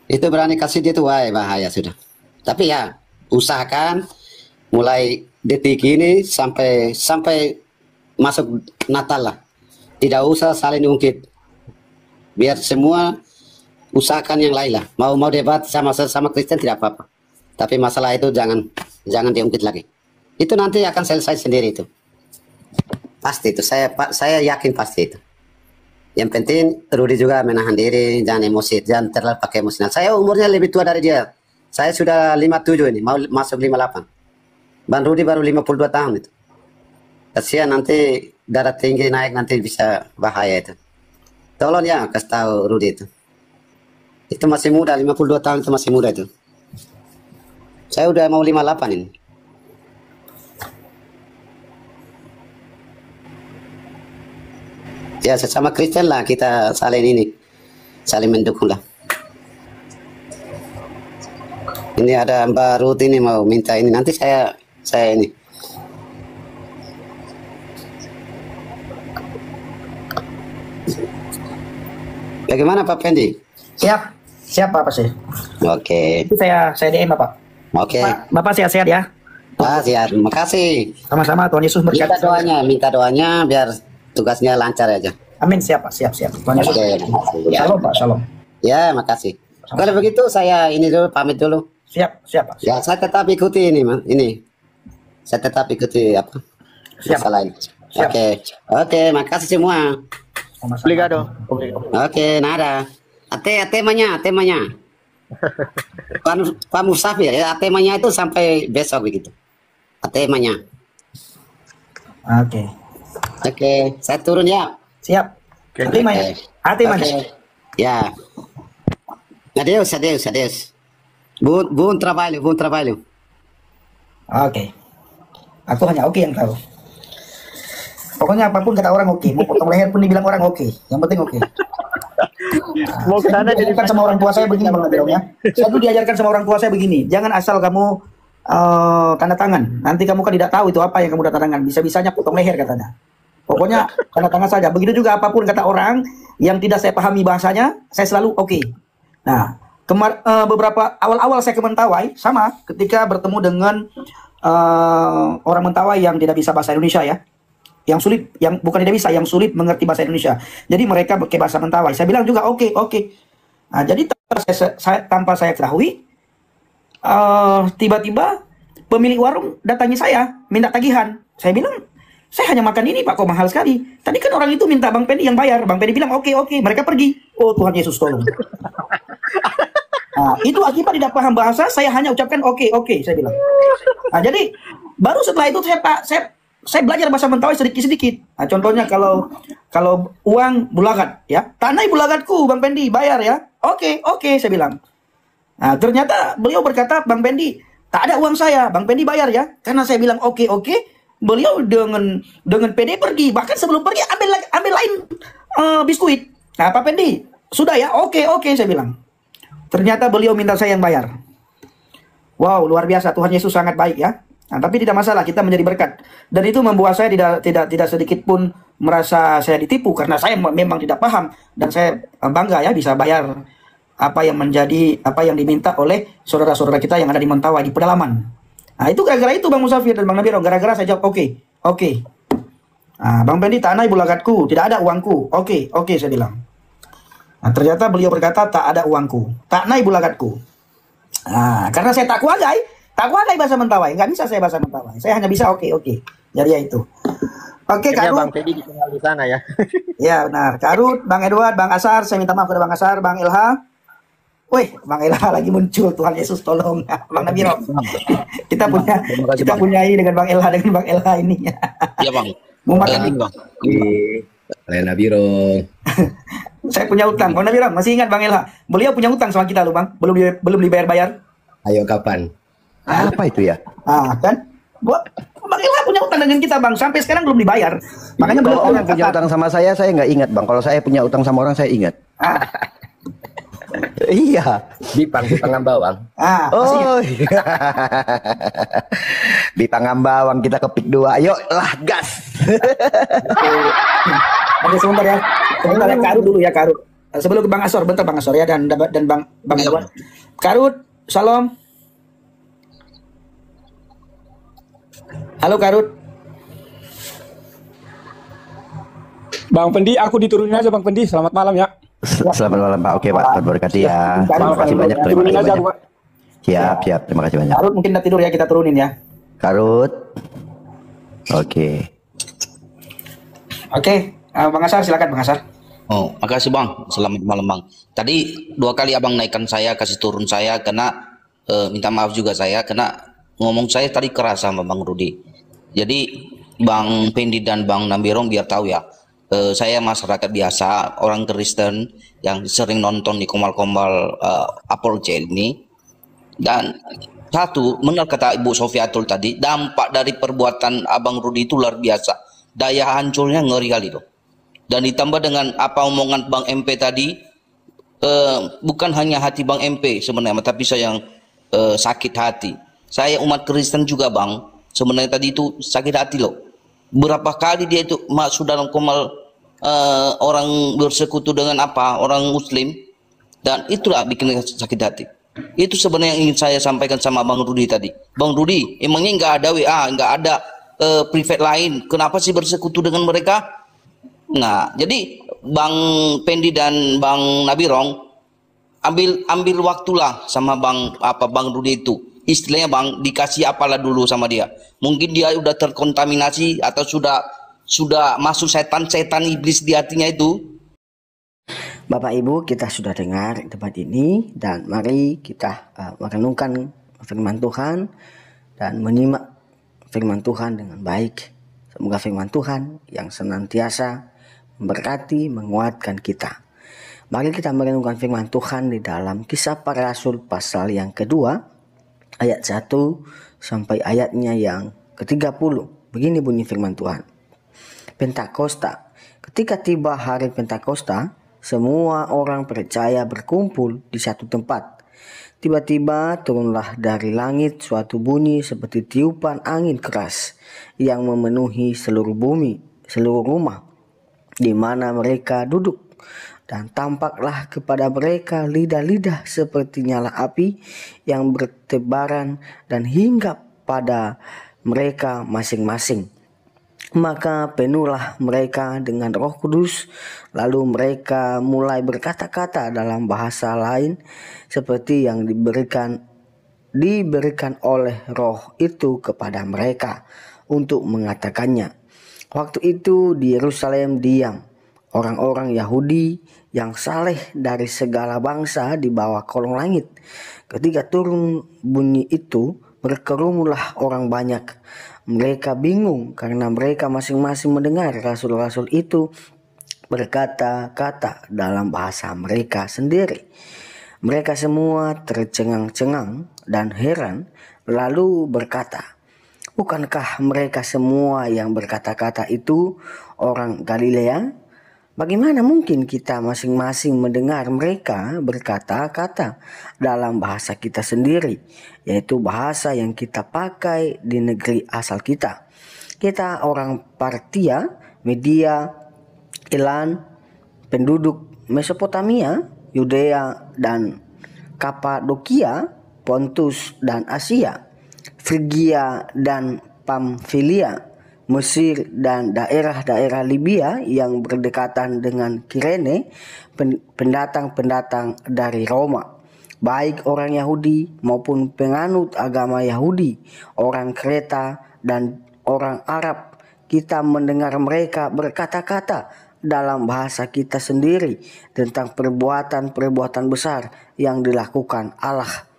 M: Itu berani kasih dia tuh, wah bahaya sudah. Tapi ya, usahakan mulai detik ini sampai masuk Natal lah. Tidak usah saling ungkit. Biar semua usahakan yang lain lah. Mau debat sama Kristen tidak apa-apa. Tapi masalah itu jangan diungkit lagi. Itu nanti akan selesai sendiri itu. Pasti itu, saya yakin pasti itu. Yang penting Rudi juga menahan diri, jangan emosi, jangan terlalu pakai emosional. Saya umurnya lebih tua dari dia. Saya sudah 57 ini, mau masuk 58. Bang Rudi baru 52 tahun itu. Kasihan nanti darah tinggi naik, nanti bisa bahaya itu. Tolong ya kasih tahu Rudi itu. Itu masih muda, 52 tahun itu masih muda itu. Saya udah mau 58 ini. Ya sesama Kristen lah, kita saling mendukung lah. Ini ada Mbak Ruth ini mau minta ini, nanti saya ini. Bagaimana Pak Pendi?
C: Siap Pak Pace.
M: Oke.
C: Itu saya DM Bapak.
M: Oke.
C: Bapak sehat-sehat ya.
M: Siap, makasih.
C: Sama-sama, Tuhan Yesus berkati.
M: Minta doanya biar tugasnya lancar aja.
C: Amin, siap Pak, siap. Tuhan Yesus.
M: Oke, ya.
C: Shalom Pak, shalom.
M: Ya, makasih. Kalau begitu saya ini dulu pamit dulu.
C: Siap Pak.
M: Ya, saya tetap ikuti ini. Saya tetap ikuti apa? Masalah ini. Oke, makasih semua.
G: Obrigado.
M: Oke, nada. Temanya. Pak Musafir ya, temanya itu sampai besok begitu. Temanya. Oke, saya turun ya.
C: Siap. Temanya.
M: Ya. Adeus. Bom trabalho.
C: Oke. Aku hanya oke yang tahu. Pokoknya apapun kata orang oke. Mau potong leher pun dibilang orang oke. Yang penting oke.
G: Mau ke sana jadi
C: sama orang tua saya begini Bang Nabirong ya. Saya dulu diajarkan sama orang tua saya begini. Jangan asal kamu tanda tangan. Nanti kamu kan tidak tahu itu apa yang kamu tanda tangan. Bisa-bisanya potong leher katanya. Pokoknya tanda tangan saja. Begitu juga apapun kata orang yang tidak saya pahami bahasanya, saya selalu oke. Nah, beberapa awal-awal saya ke Mentawai sama ketika bertemu dengan orang Mentawai yang tidak bisa bahasa Indonesia ya. Yang sulit, yang bukan tidak bisa, yang sulit mengerti bahasa Indonesia. Jadi mereka pakai bahasa Mentawai. Saya bilang juga oke. Nah, jadi tanpa saya ketahui, tiba-tiba pemilik warung datangi saya, minta tagihan. Saya bilang, saya hanya makan ini Pak, kok mahal sekali. Tadi kan orang itu minta Bang Pendi yang bayar. Bang Pendi bilang oke. Mereka pergi. Oh Tuhan Yesus tolong. Nah, itu akibat tidak paham bahasa, saya hanya ucapkan oke, saya bilang. Nah, jadi baru setelah itu saya belajar bahasa Mentawai sedikit-sedikit. Nah, contohnya kalau uang bulagat ya, tanai bulagatku Bang Pendi bayar ya. Oke, saya bilang. Nah, ternyata beliau berkata, Bang Pendi, tak ada uang saya, Bang Pendi bayar ya. Karena saya bilang oke, beliau dengan pede pergi. Bahkan sebelum pergi ambil lain biskuit. Nah, Pak Pendi, sudah ya, oke, saya bilang. Ternyata beliau minta saya yang bayar. Wow, luar biasa, Tuhan Yesus sangat baik ya. Nah, tapi tidak masalah, kita menjadi berkat. Dan itu membuat saya tidak sedikit pun merasa saya ditipu, karena saya memang tidak paham, dan saya bangga ya bisa bayar apa yang diminta oleh saudara-saudara kita yang ada di Mentawai di pedalaman. Nah, itu gara-gara itu Bang Musafir dan Bang Nabiro. Gara-gara saya jawab oke. Nah, Bang Pendi, tak naik bulakatku, tidak ada uangku. Oke, saya bilang. Nah, ternyata beliau berkata tak ada uangku, tak naik bulakatku. Nah, karena saya tak kuagai bahasa Mentawai, nggak bisa saya bahasa Mentawai. Saya hanya bisa oke. Jadi ya itu. Oke,
G: Akhirnya
C: Karut.
G: Bang Teddy dikenal di sana ya.
C: Ya benar. Karut, Bang Edward, Bang Asar, saya minta maaf kepada Bang Asar, Bang Ilha. Wih, Bang Ilha lagi muncul, Tuhan Yesus tolong. Bang Nabiro. kita punya ini dengan Bang Ilha ini.
N: Iya Bang.
C: Mau makan nih
N: Bang.
O: Lena Biro.
C: Saya punya utang. Bang Nabiro masih ingat Bang Ilha? Beliau punya utang sama kita loh Bang. Belum dibayar-bayar.
O: Ayo kapan?
D: Apa itu ya?
C: Kan? Bang Ilha punya utang dengan kita Bang. Sampai sekarang belum dibayar. Makanya
D: kalau
C: beliau
D: orang punya utang sama saya nggak ingat Bang. Kalau saya punya utang sama orang, saya ingat. Iya.
O: Di Pangambawang.
D: Di Pangambawang kita kepik 2. Ayo lah gas.
C: Oke, sebentar ya. Karut dulu ya, Karut. Sebelum ke Bang Asor, bentar Bang Asor ya dan Bang Edward. Karut, salam. Halo Karut.
B: Bang Pendi, aku diturunin aja Bang Pendi. Selamat malam ya.
D: Selamat malam Pak. Oke Pak, berkati ya. Terima kasih banyak. Siap. Terima kasih banyak.
C: Karut mungkin udah tidur ya, kita turunin ya.
D: Karut. Oke,
C: Bang Asar silakan Bang Asar.
N: Oh, makasih Bang. Selamat malam Bang. Tadi 2 kali Abang naikkan saya, kasih turun saya karena minta maaf juga saya karena ngomong saya tadi keras sama Bang Rudi. Jadi Bang Pendi dan Bang Nabiro biar tahu ya. Saya masyarakat biasa, orang Kristen yang sering nonton di komal-komal Apple C ini. Dan satu, benar kata Ibu Sofiatul tadi, dampak dari perbuatan Abang Rudi itu luar biasa. Daya hancurnya ngeri kali loh. Dan ditambah dengan apa omongan Bang MP tadi, bukan hanya hati Bang MP sebenarnya, tapi saya yang sakit hati. Saya umat Kristen juga Bang, sebenarnya tadi itu sakit hati loh. Berapa kali dia itu masuk dalam komal orang bersekutu dengan orang Muslim, dan itulah bikin sakit hati. Itu sebenarnya yang ingin saya sampaikan sama Bang Rudi tadi. Bang Rudi, emangnya nggak ada WA, nggak ada private lain, kenapa sih bersekutu dengan mereka? Nah, jadi Bang Pendi dan Bang Nabirong ambil waktulah sama Bang Rudi itu. Istilahnya Bang, dikasih apalah dulu sama dia. Mungkin dia udah terkontaminasi atau sudah masuk setan iblis di hatinya itu.
P: Bapak Ibu, kita sudah dengar debat ini dan mari kita merenungkan firman Tuhan dan menyimak firman Tuhan dengan baik. Semoga firman Tuhan yang senantiasa memberkati, menguatkan kita. Mari kita merenungkan firman Tuhan di dalam Kisah Para Rasul pasal yang kedua, ayat 1 sampai ayatnya yang ke-30. Begini bunyi firman Tuhan. Pentakosta. Ketika tiba hari Pentakosta, semua orang percaya berkumpul di satu tempat. Tiba-tiba turunlah dari langit suatu bunyi seperti tiupan angin keras yang memenuhi seluruh bumi, seluruh rumah di mana mereka duduk. Dan tampaklah kepada mereka lidah-lidah seperti nyala api yang bertebaran dan hinggap pada mereka masing-masing. Maka penuhlah mereka dengan Roh Kudus, lalu mereka mulai berkata-kata dalam bahasa lain seperti yang diberikan oleh Roh itu kepada mereka untuk mengatakannya. Waktu itu di Yerusalem diam orang-orang Yahudi yang saleh dari segala bangsa di bawah kolong langit. Ketika turun bunyi itu, berkerumunlah orang banyak. Mereka bingung karena mereka masing-masing mendengar rasul-rasul itu berkata-kata dalam bahasa mereka sendiri. Mereka semua tercengang-cengang dan heran, lalu berkata, "Bukankah mereka semua yang berkata-kata itu orang Galilea? Bagaimana mungkin kita masing-masing mendengar mereka berkata-kata dalam bahasa kita sendiri, yaitu bahasa yang kita pakai di negeri asal kita? Kita orang Partia, Media, Elam, penduduk Mesopotamia, Yudea dan Kapadokia, Pontus dan Asia, Frigia dan Pamfilia, Mesir dan daerah-daerah Libya yang berdekatan dengan Kirene, pendatang-pendatang dari Roma, baik orang Yahudi maupun penganut agama Yahudi, orang Kreta dan orang Arab. Kita mendengar mereka berkata-kata dalam bahasa kita sendiri tentang perbuatan-perbuatan besar yang dilakukan Allah.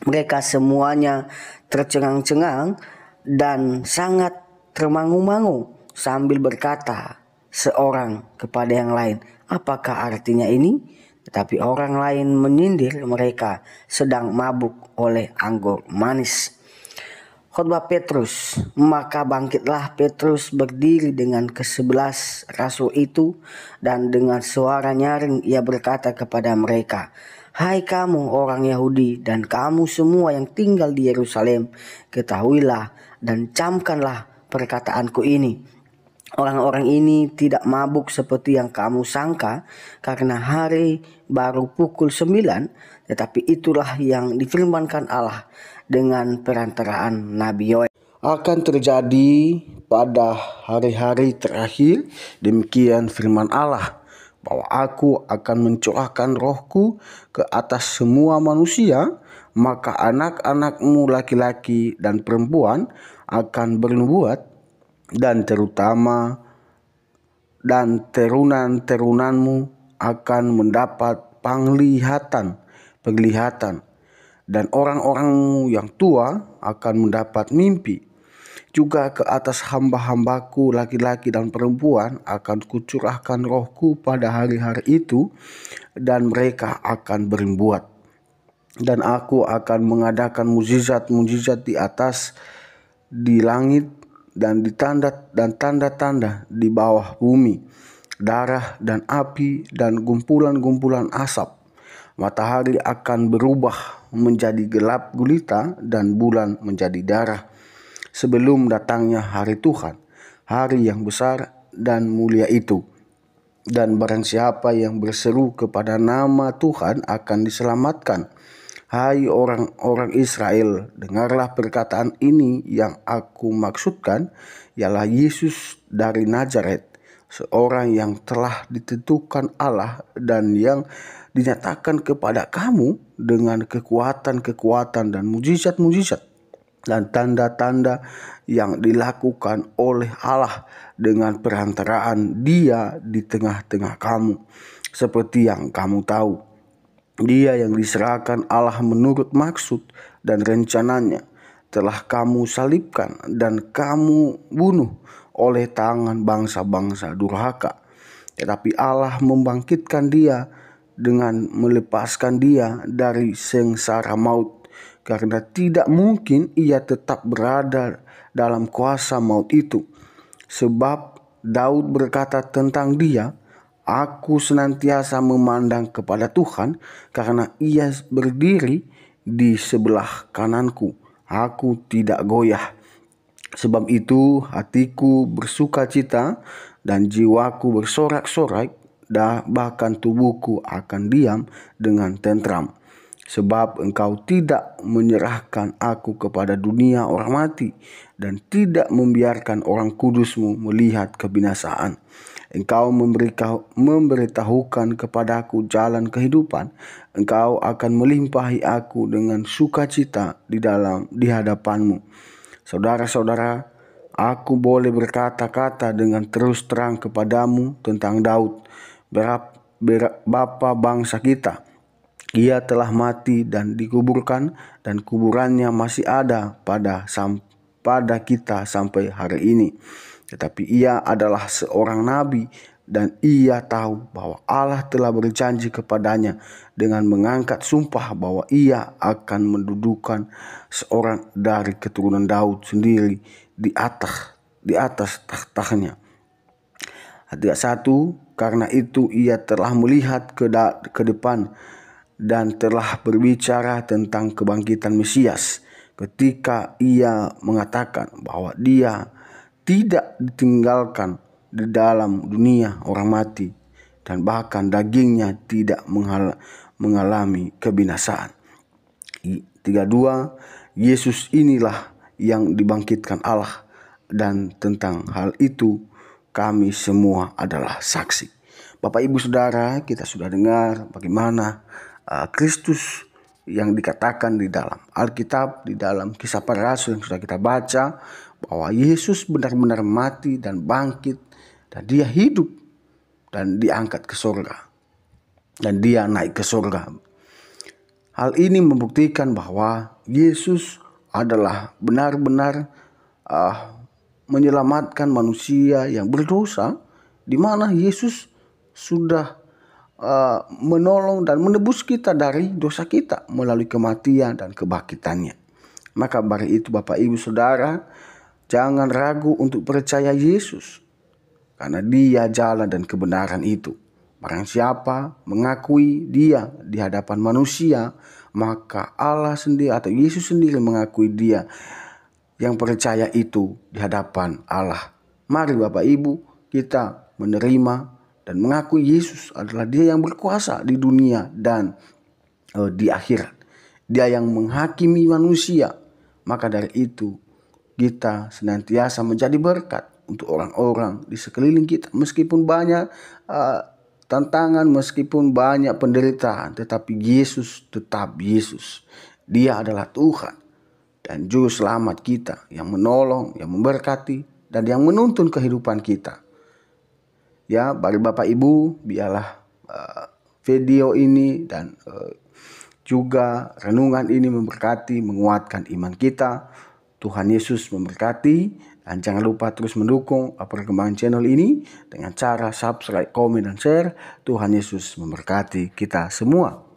P: Mereka semuanya tercengang-cengang dan sangat termangu-mangu sambil berkata seorang kepada yang lain, apakah artinya ini? Tetapi orang lain menyindir mereka sedang mabuk oleh anggur manis. Khotbah Petrus. Maka bangkitlah Petrus berdiri dengan ke-11 rasul itu, dan dengan suara nyaring ia berkata kepada mereka, hai kamu orang Yahudi dan kamu semua yang tinggal di Yerusalem, ketahuilah dan camkanlah perkataanku ini. Orang-orang ini tidak mabuk seperti yang kamu sangka, karena hari baru pukul 9, tetapi itulah yang difirmankan Allah dengan perantaraan Nabi Yoel.
Q: Akan terjadi pada hari-hari terakhir, demikian firman Allah, bahwa aku akan mencurahkan rohku ke atas semua manusia, maka anak-anakmu laki-laki dan perempuan akan bernubuat, dan terunan-terunanmu akan mendapat penglihatan, dan orang-orangmu yang tua akan mendapat mimpi. Juga ke atas hamba-hambaku laki-laki dan perempuan akan kucurahkan rohku pada hari-hari itu, dan mereka akan bernubuat. Dan aku akan mengadakan mujizat-mujizat di langit dan tanda-tanda di bawah bumi, darah dan api dan gumpulan-gumpulan asap. Matahari akan berubah menjadi gelap gulita dan bulan menjadi darah, sebelum datangnya hari Tuhan, hari yang besar dan mulia itu. Dan barang siapa yang berseru kepada nama Tuhan akan diselamatkan. Hai orang-orang Israel, dengarlah perkataan ini yang aku maksudkan, ialah Yesus dari Nazaret, seorang yang telah ditentukan Allah dan yang dinyatakan kepada kamu dengan kekuatan-kekuatan dan mujizat-mujizat dan tanda-tanda yang dilakukan oleh Allah dengan perantaraan Dia di tengah-tengah kamu. Seperti yang kamu tahu, Dia yang diserahkan Allah menurut maksud dan rencananya telah kamu salibkan dan kamu bunuh oleh tangan bangsa-bangsa durhaka. Tetapi Allah membangkitkan Dia dengan melepaskan Dia dari sengsara maut, karena tidak mungkin Ia tetap berada dalam kuasa maut itu. Sebab Daud berkata tentang Dia, aku senantiasa memandang kepada Tuhan, karena Ia berdiri di sebelah kananku. Aku tidak goyah. Sebab itu hatiku bersukacita dan jiwaku bersorak-sorai, bahkan tubuhku akan diam dengan tentram. Sebab Engkau tidak menyerahkan aku kepada dunia orang mati, dan tidak membiarkan orang kudus-Mu melihat kebinasaan. Engkau memberitahukan kepadaku jalan kehidupan. Engkau akan melimpahi aku dengan sukacita di hadapan-Mu. Saudara-saudara, aku boleh berkata-kata dengan terus terang kepadamu tentang Daud, bapa bangsa kita. Ia telah mati dan dikuburkan, dan kuburannya masih ada pada kita sampai hari ini. Tetapi ia adalah seorang nabi, dan ia tahu bahwa Allah telah berjanji kepadanya dengan mengangkat sumpah bahwa ia akan mendudukan seorang dari keturunan Daud sendiri di atas tahtanya. Ayat 1, karena itu ia telah melihat ke depan dan telah berbicara tentang kebangkitan Mesias, ketika ia mengatakan bahwa Dia tidak ditinggalkan di dalam dunia orang mati, dan bahkan dagingnya tidak mengalami kebinasaan. 32, Yesus inilah yang dibangkitkan Allah, dan tentang hal itu kami semua adalah saksi. Bapak Ibu Saudara, kita sudah dengar bagaimana Kristus yang dikatakan di dalam Alkitab, di dalam Kisah Para Rasul yang sudah kita baca, bahwa Yesus benar-benar mati dan bangkit, dan dia hidup dan diangkat ke surga, dan dia naik ke surga. Hal ini membuktikan bahwa Yesus adalah benar-benar menyelamatkan manusia yang berdosa, di mana Yesus sudah menolong dan menebus kita dari dosa kita melalui kematian dan kebangkitannya. Maka dari itu Bapak Ibu Saudara, jangan ragu untuk percaya Yesus, karena dia jalan dan kebenaran itu. Barang siapa mengakui dia di hadapan manusia, maka Allah sendiri atau Yesus sendiri mengakui dia yang percaya itu di hadapan Allah. Mari Bapak Ibu, kita menerima dan mengakui Yesus adalah dia yang berkuasa di dunia dan di akhirat. Dia yang menghakimi manusia. Maka dari itu kita senantiasa menjadi berkat untuk orang-orang di sekeliling kita. Meskipun banyak tantangan, meskipun banyak penderitaan, tetapi Yesus tetap Yesus. Dia adalah Tuhan dan Juru Selamat kita, yang menolong, yang memberkati, dan yang menuntun kehidupan kita. Ya, bagi Bapak Ibu, biarlah video ini dan juga renungan ini memberkati, menguatkan iman kita. Tuhan Yesus memberkati, dan jangan lupa terus mendukung perkembangan channel ini dengan cara subscribe, komen, dan share. Tuhan Yesus memberkati kita semua.